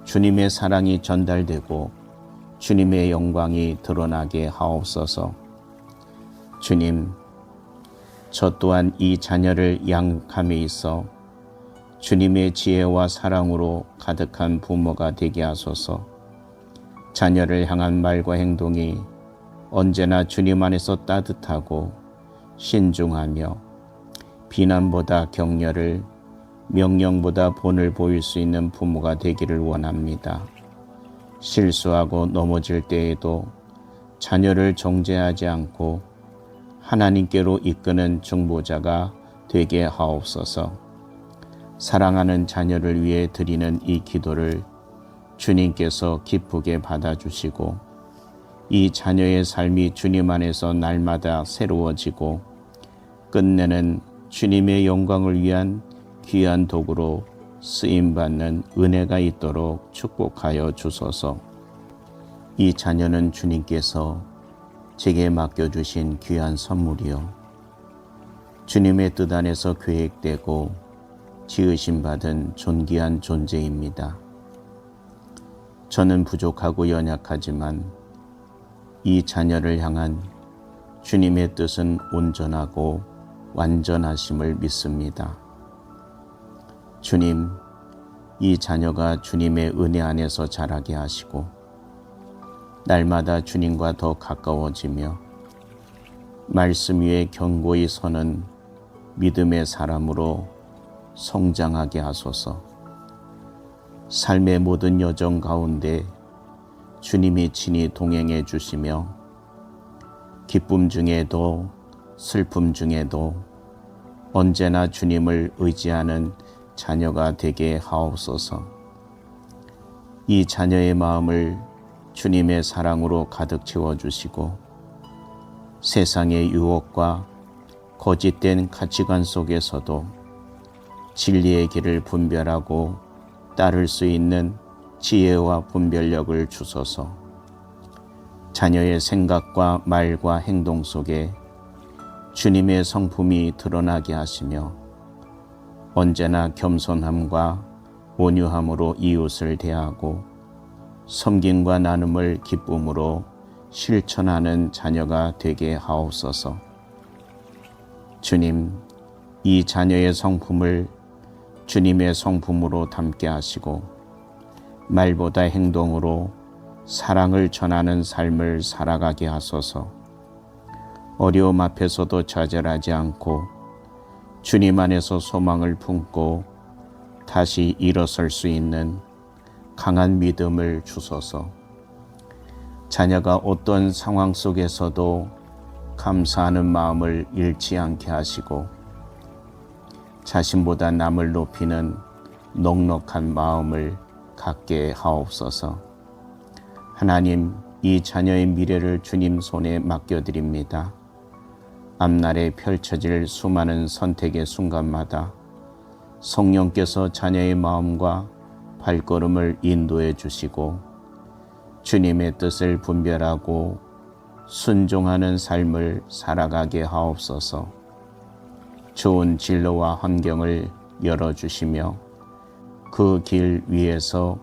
주님의 사랑이 전달되고 주님의 영광이 드러나게 하옵소서. 주님, 저 또한 이 자녀를 양육함에 있어 주님의 지혜와 사랑으로 가득한 부모가 되게 하소서. 자녀를 향한 말과 행동이 언제나 주님 안에서 따뜻하고 신중하며 비난보다 격려를, 명령보다 본을 보일 수 있는 부모가 되기를 원합니다. 실수하고 넘어질 때에도 자녀를 정죄하지 않고 하나님께로 이끄는 중보자가 되게 하옵소서. 사랑하는 자녀를 위해 드리는 이 기도를 주님께서 기쁘게 받아주시고 이 자녀의 삶이 주님 안에서 날마다 새로워지고 끝내는 주님의 영광을 위한 귀한 도구로 쓰임받는 은혜가 있도록 축복하여 주소서. 이 자녀는 주님께서 제게 맡겨주신 귀한 선물이요 주님의 뜻 안에서 계획되고 지으심받은 존귀한 존재입니다. 저는 부족하고 연약하지만 이 자녀를 향한 주님의 뜻은 온전하고 완전하심을 믿습니다. 주님, 이 자녀가 주님의 은혜 안에서 자라게 하시고 날마다 주님과 더 가까워지며 말씀 위에 견고히 서는 믿음의 사람으로 성장하게 하소서. 삶의 모든 여정 가운데 주님이 친히 동행해 주시며 기쁨 중에도 슬픔 중에도 언제나 주님을 의지하는 자녀가 되게 하옵소서. 이 자녀의 마음을 주님의 사랑으로 가득 채워주시고 세상의 유혹과 거짓된 가치관 속에서도 진리의 길을 분별하고 따를 수 있는 지혜와 분별력을 주소서. 자녀의 생각과 말과 행동 속에 주님의 성품이 드러나게 하시며 언제나 겸손함과 온유함으로 이웃을 대하고 섬김과 나눔을 기쁨으로 실천하는 자녀가 되게 하옵소서. 주님, 이 자녀의 성품을 주님의 성품으로 담게 하시고 말보다 행동으로 사랑을 전하는 삶을 살아가게 하소서. 어려움 앞에서도 좌절하지 않고 주님 안에서 소망을 품고 다시 일어설 수 있는 강한 믿음을 주소서. 자녀가 어떤 상황 속에서도 감사하는 마음을 잃지 않게 하시고 자신보다 남을 높이는 넉넉한 마음을 갖게 하옵소서. 하나님, 이 자녀의 미래를 주님 손에 맡겨드립니다. 앞날에 펼쳐질 수많은 선택의 순간마다 성령께서 자녀의 마음과 발걸음을 인도해 주시고 주님의 뜻을 분별하고 순종하는 삶을 살아가게 하옵소서. 좋은 진로와 환경을 열어주시며 그 길 위에서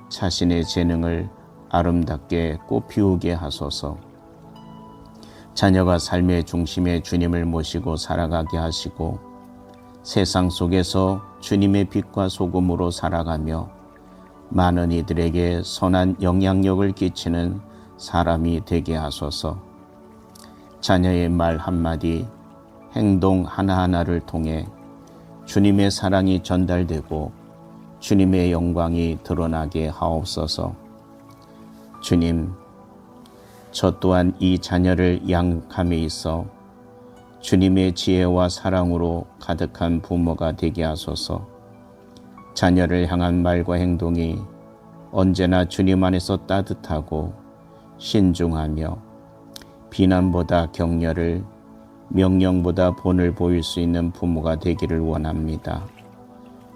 자신의 재능을 아름답게 꽃피우게 하소서. 자녀가 삶의 중심에 주님을 모시고 살아가게 하시고 세상 속에서 주님의 빛과 소금으로 살아가며 많은 이들에게 선한 영향력을 끼치는 사람이 되게 하소서. 자녀의 말 한마디, 행동 하나하나를 통해 주님의 사랑이 전달되고 주님의 영광이 드러나게 하옵소서. 주님, 저 또한 이 자녀를 양육함에 있어 주님의 지혜와 사랑으로 가득한 부모가 되게 하소서. 자녀를 향한 말과 행동이 언제나 주님 안에서 따뜻하고 신중하며 비난보다 격려를, 명령보다 본을 보일 수 있는 부모가 되기를 원합니다.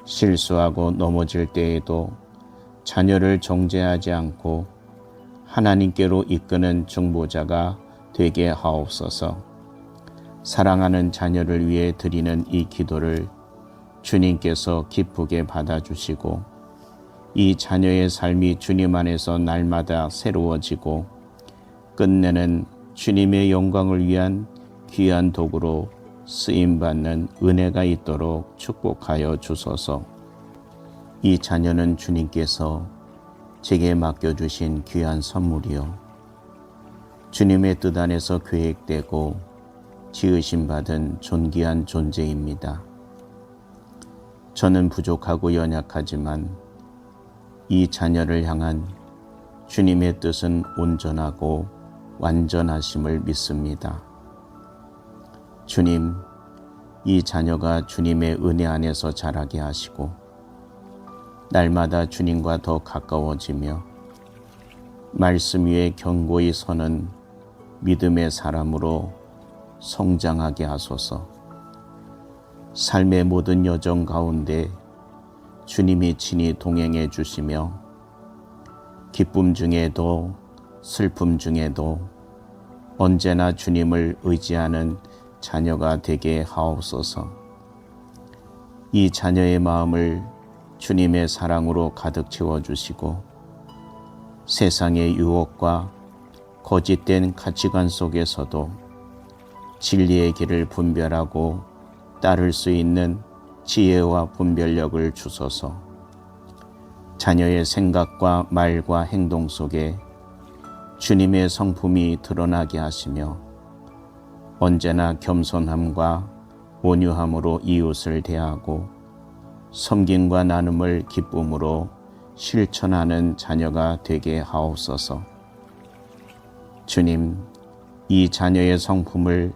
실수하고 넘어질 때에도 자녀를 정죄하지 않고 하나님께로 이끄는 중보자가 되게 하옵소서. 사랑하는 자녀를 위해 드리는 이 기도를 주님께서 기쁘게 받아주시고 이 자녀의 삶이 주님 안에서 날마다 새로워지고 끝내는 주님의 영광을 위한 귀한 도구로 쓰임받는 은혜가 있도록 축복하여 주소서. 이 자녀는 주님께서 제게 맡겨주신 귀한 선물이요 주님의 뜻 안에서 계획되고 지으심받은 존귀한 존재입니다. 저는 부족하고 연약하지만 이 자녀를 향한 주님의 뜻은 온전하고 완전하심을 믿습니다. 주님, 이 자녀가 주님의 은혜 안에서 자라게 하시고 날마다 주님과 더 가까워지며 말씀 위에 견고히 서는 믿음의 사람으로 성장하게 하소서. 삶의 모든 여정 가운데 주님이 친히 동행해 주시며 기쁨 중에도 슬픔 중에도 언제나 주님을 의지하는 자녀가 되게 하옵소서. 이 자녀의 마음을 주님의 사랑으로 가득 채워주시고 세상의 유혹과 거짓된 가치관 속에서도 진리의 길을 분별하고 따를 수 있는 지혜와 분별력을 주소서. 자녀의 생각과 말과 행동 속에 주님의 성품이 드러나게 하시며 언제나 겸손함과 온유함으로 이웃을 대하고 섬김과 나눔을 기쁨으로 실천하는 자녀가 되게 하옵소서. 주님, 이 자녀의 성품을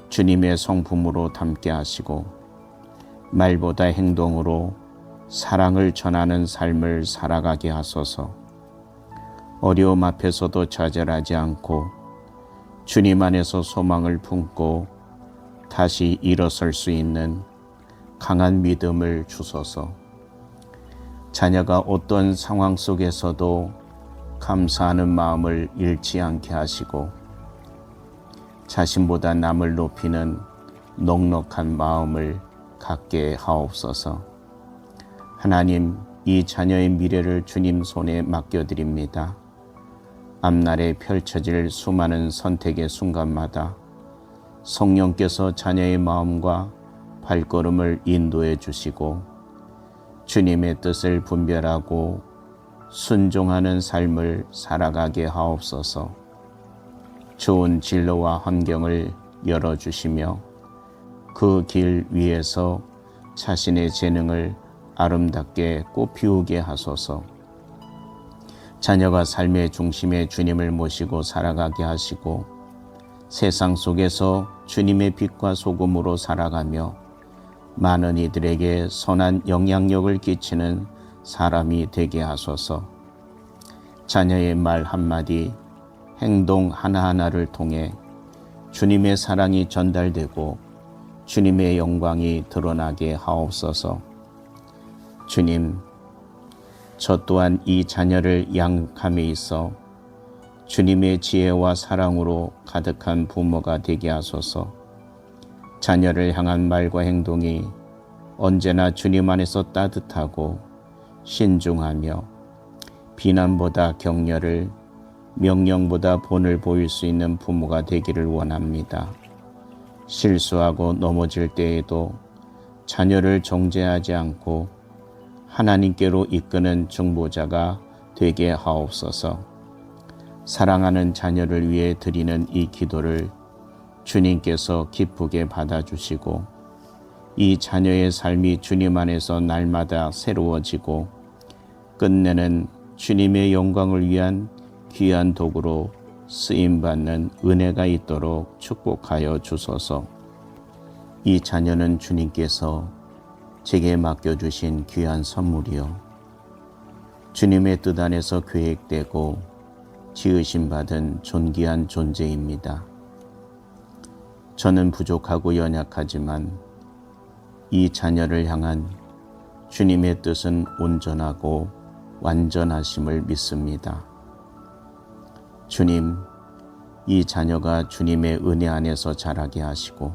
주님의 성품으로 담게 하시고 말보다 행동으로 사랑을 전하는 삶을 살아가게 하소서. 어려움 앞에서도 좌절하지 않고 주님 안에서 소망을 품고 다시 일어설 수 있는 강한 믿음을 주소서. 자녀가 어떤 상황 속에서도 감사하는 마음을 잃지 않게 하시고 자신보다 남을 높이는 넉넉한 마음을 갖게 하옵소서. 하나님, 이 자녀의 미래를 주님 손에 맡겨드립니다. 앞날에 펼쳐질 수많은 선택의 순간마다 성령께서 자녀의 마음과 발걸음을 인도해 주시고 주님의 뜻을 분별하고 순종하는 삶을 살아가게 하옵소서. 좋은 진로와 환경을 열어주시며 그 길 위에서 자신의 재능을 아름답게 꽃피우게 하소서. 자녀가 삶의 중심에 주님을 모시고 살아가게 하시고 세상 속에서 주님의 빛과 소금으로 살아가며 많은 이들에게 선한 영향력을 끼치는 사람이 되게 하소서. 자녀의 말 한마디, 행동 하나하나를 통해 주님의 사랑이 전달되고 주님의 영광이 드러나게 하옵소서. 주님, 저 또한 이 자녀를 양육함에 있어 주님의 지혜와 사랑으로 가득한 부모가 되게 하소서. 자녀를 향한 말과 행동이 언제나 주님 안에서 따뜻하고 신중하며 비난보다 격려를, 명령보다 본을 보일 수 있는 부모가 되기를 원합니다. 실수하고 넘어질 때에도 자녀를 정죄하지 않고 하나님께로 이끄는 중보자가 되게 하옵소서. 사랑하는 자녀를 위해 드리는 이 기도를 주님께서 기쁘게 받아주시고 이 자녀의 삶이 주님 안에서 날마다 새로워지고 끝내는 주님의 영광을 위한 귀한 도구로 쓰임받는 은혜가 있도록 축복하여 주소서. 이 자녀는 주님께서 제게 맡겨주신 귀한 선물이요 주님의 뜻 안에서 계획되고 지으심받은 존귀한 존재입니다. 저는 부족하고 연약하지만 이 자녀를 향한 주님의 뜻은 온전하고 완전하심을 믿습니다. 주님, 이 자녀가 주님의 은혜 안에서 자라게 하시고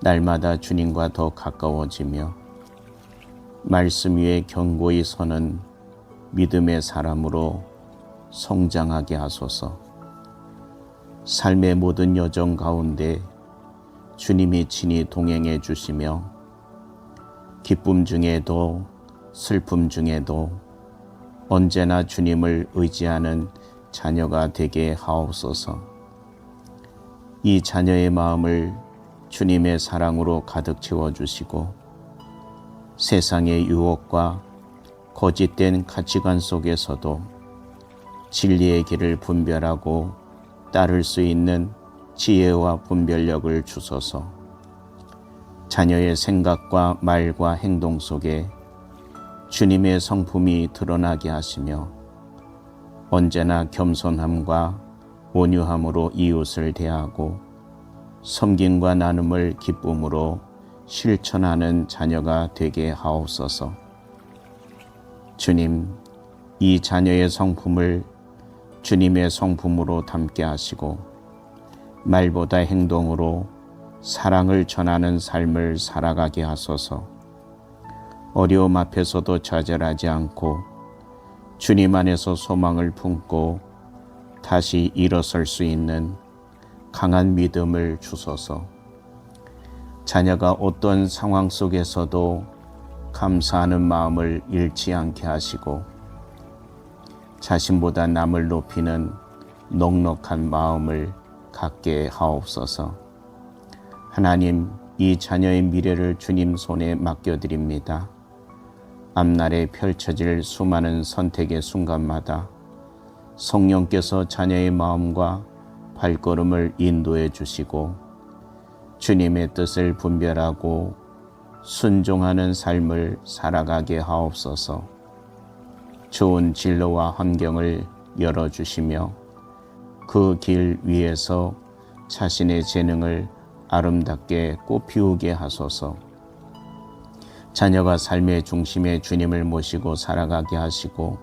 날마다 주님과 더 가까워지며 말씀 위에 견고히 서는 믿음의 사람으로 성장하게 하소서. 삶의 모든 여정 가운데 주님이 친히 동행해 주시며 기쁨 중에도 슬픔 중에도 언제나 주님을 의지하는 자녀가 되게 하옵소서. 이 자녀의 마음을 주님의 사랑으로 가득 채워주시고 세상의 유혹과 거짓된 가치관 속에서도 진리의 길을 분별하고 따를 수 있는 지혜와 분별력을 주소서. 자녀의 생각과 말과 행동 속에 주님의 성품이 드러나게 하시며 언제나 겸손함과 온유함으로 이웃을 대하고 섬김과 나눔을 기쁨으로 실천하는 자녀가 되게 하옵소서. 주님, 이 자녀의 성품을 주님의 성품으로 담게 하시고 말보다 행동으로 사랑을 전하는 삶을 살아가게 하소서. 어려움 앞에서도 좌절하지 않고 주님 안에서 소망을 품고 다시 일어설 수 있는 강한 믿음을 주소서. 자녀가 어떤 상황 속에서도 감사하는 마음을 잃지 않게 하시고 자신보다 남을 높이는 넉넉한 마음을 갖게 하옵소서. 하나님, 이 자녀의 미래를 주님 손에 맡겨드립니다. 앞날에 펼쳐질 수많은 선택의 순간마다 성령께서 자녀의 마음과 발걸음을 인도해 주시고 주님의 뜻을 분별하고 순종하는 삶을 살아가게 하옵소서. 좋은 진로와 환경을 열어주시며 그 길 위에서 자신의 재능을 아름답게 꽃피우게 하소서. 자녀가 삶의 중심에 주님을 모시고 살아가게 하시고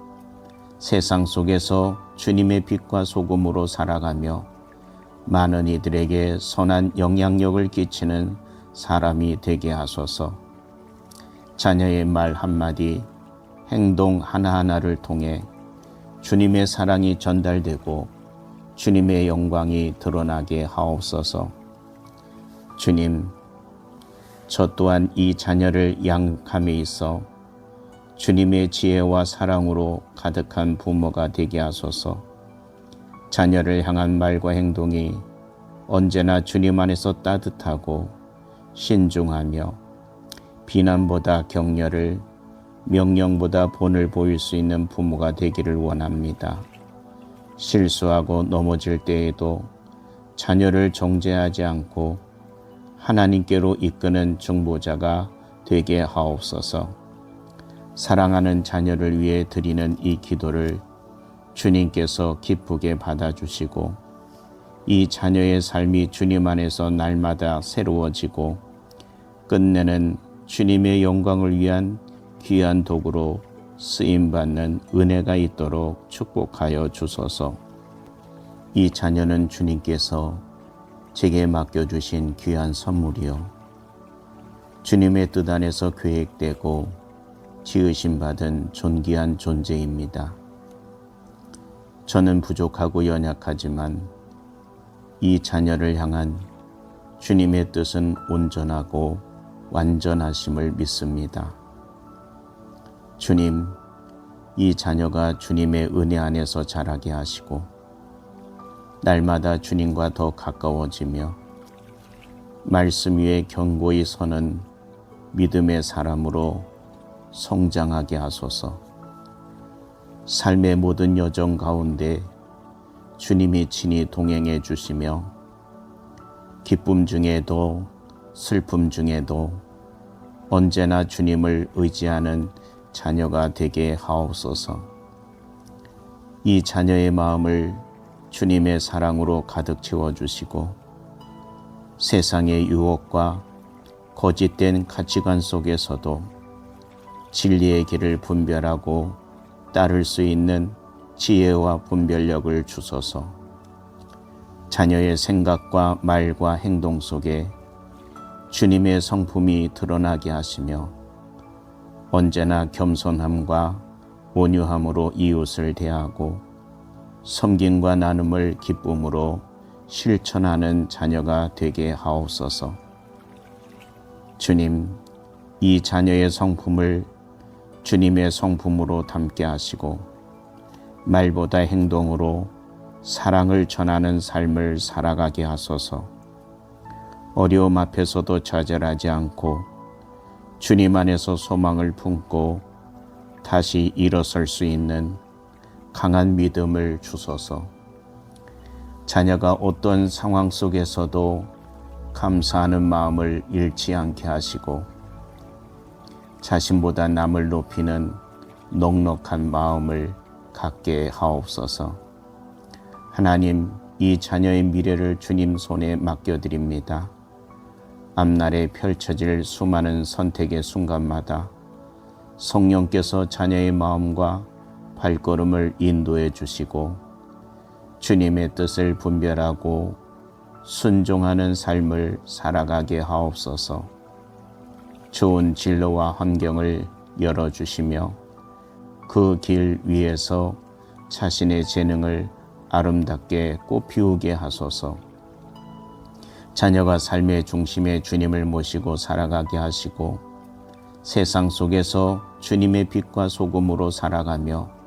세상 속에서 주님의 빛과 소금으로 살아가며 많은 이들에게 선한 영향력을 끼치는 사람이 되게 하소서. 자녀의 말 한마디, 행동 하나하나를 통해 주님의 사랑이 전달되고 주님의 영광이 드러나게 하옵소서. 주님, 저 또한 이 자녀를 양육함에 있어 주님의 지혜와 사랑으로 가득한 부모가 되게 하소서. 자녀를 향한 말과 행동이 언제나 주님 안에서 따뜻하고 신중하며 비난보다 격려를, 명령보다 본을 보일 수 있는 부모가 되기를 원합니다. 실수하고 넘어질 때에도 자녀를 정죄하지 않고 하나님께로 이끄는 중보자가 되게 하옵소서. 사랑하는 자녀를 위해 드리는 이 기도를 주님께서 기쁘게 받아주시고 이 자녀의 삶이 주님 안에서 날마다 새로워지고 끝내는 주님의 영광을 위한 귀한 도구로 쓰임받는 은혜가 있도록 축복하여 주소서. 이 자녀는 주님께서 제게 맡겨주신 귀한 선물이요 주님의 뜻 안에서 계획되고 지으심받은 존귀한 존재입니다. 저는 부족하고 연약하지만 이 자녀를 향한 주님의 뜻은 온전하고 완전하심을 믿습니다. 주님, 이 자녀가 주님의 은혜 안에서 자라게 하시고 날마다 주님과 더 가까워지며 말씀 위에 견고히 서는 믿음의 사람으로 성장하게 하소서. 삶의 모든 여정 가운데 주님이 친히 동행해 주시며 기쁨 중에도 슬픔 중에도 언제나 주님을 의지하는 자녀가 되게 하옵소서. 이 자녀의 마음을 주님의 사랑으로 가득 채워주시고 세상의 유혹과 거짓된 가치관 속에서도 진리의 길을 분별하고 따를 수 있는 지혜와 분별력을 주소서. 자녀의 생각과 말과 행동 속에 주님의 성품이 드러나게 하시며 언제나 겸손함과 온유함으로 이웃을 대하고 섬김과 나눔을 기쁨으로 실천하는 자녀가 되게 하옵소서. 주님, 이 자녀의 성품을 주님의 성품으로 담게 하시고 말보다 행동으로 사랑을 전하는 삶을 살아가게 하소서. 어려움 앞에서도 좌절하지 않고 주님 안에서 소망을 품고 다시 일어설 수 있는 강한 믿음을 주소서. 자녀가 어떤 상황 속에서도 감사하는 마음을 잃지 않게 하시고 자신보다 남을 높이는 넉넉한 마음을 갖게 하옵소서. 하나님, 이 자녀의 미래를 주님 손에 맡겨드립니다. 앞날에 펼쳐질 수많은 선택의 순간마다 성령께서 자녀의 마음과 발걸음을 인도해 주시고 주님의 뜻을 분별하고 순종하는 삶을 살아가게 하옵소서. 좋은 진로와 환경을 열어주시며 그 길 위에서 자신의 재능을 아름답게 꽃피우게 하소서. 자녀가 삶의 중심에 주님을 모시고 살아가게 하시고 세상 속에서 주님의 빛과 소금으로 살아가며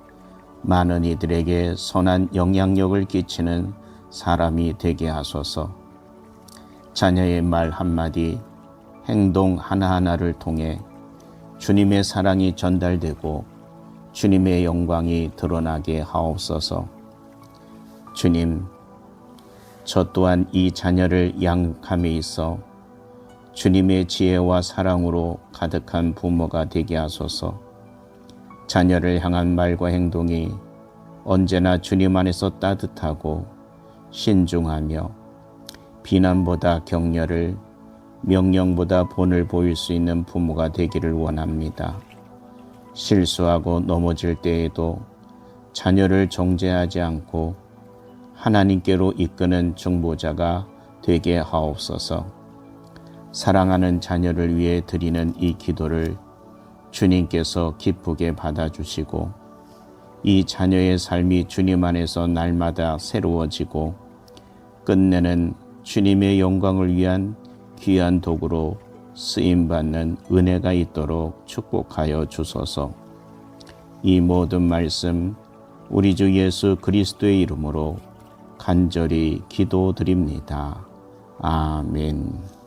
많은 이들에게 선한 영향력을 끼치는 사람이 되게 하소서. 자녀의 말 한마디, 행동 하나하나를 통해 주님의 사랑이 전달되고 주님의 영광이 드러나게 하옵소서. 주님, 저 또한 이 자녀를 양육함에 있어 주님의 지혜와 사랑으로 가득한 부모가 되게 하소서. 자녀를 향한 말과 행동이 언제나 주님 안에서 따뜻하고 신중하며 비난보다 격려를, 명령보다 본을 보일 수 있는 부모가 되기를 원합니다. 실수하고 넘어질 때에도 자녀를 정죄하지 않고 하나님께로 이끄는 중보자가 되게 하옵소서. 사랑하는 자녀를 위해 드리는 이 기도를 주님께서 기쁘게 받아주시고 이 자녀의 삶이 주님 안에서 날마다 새로워지고 끝내는 주님의 영광을 위한 귀한 도구로 쓰임받는 은혜가 있도록 축복하여 주소서. 이 모든 말씀 우리 주 예수 그리스도의 이름으로 간절히 기도드립니다. 아멘.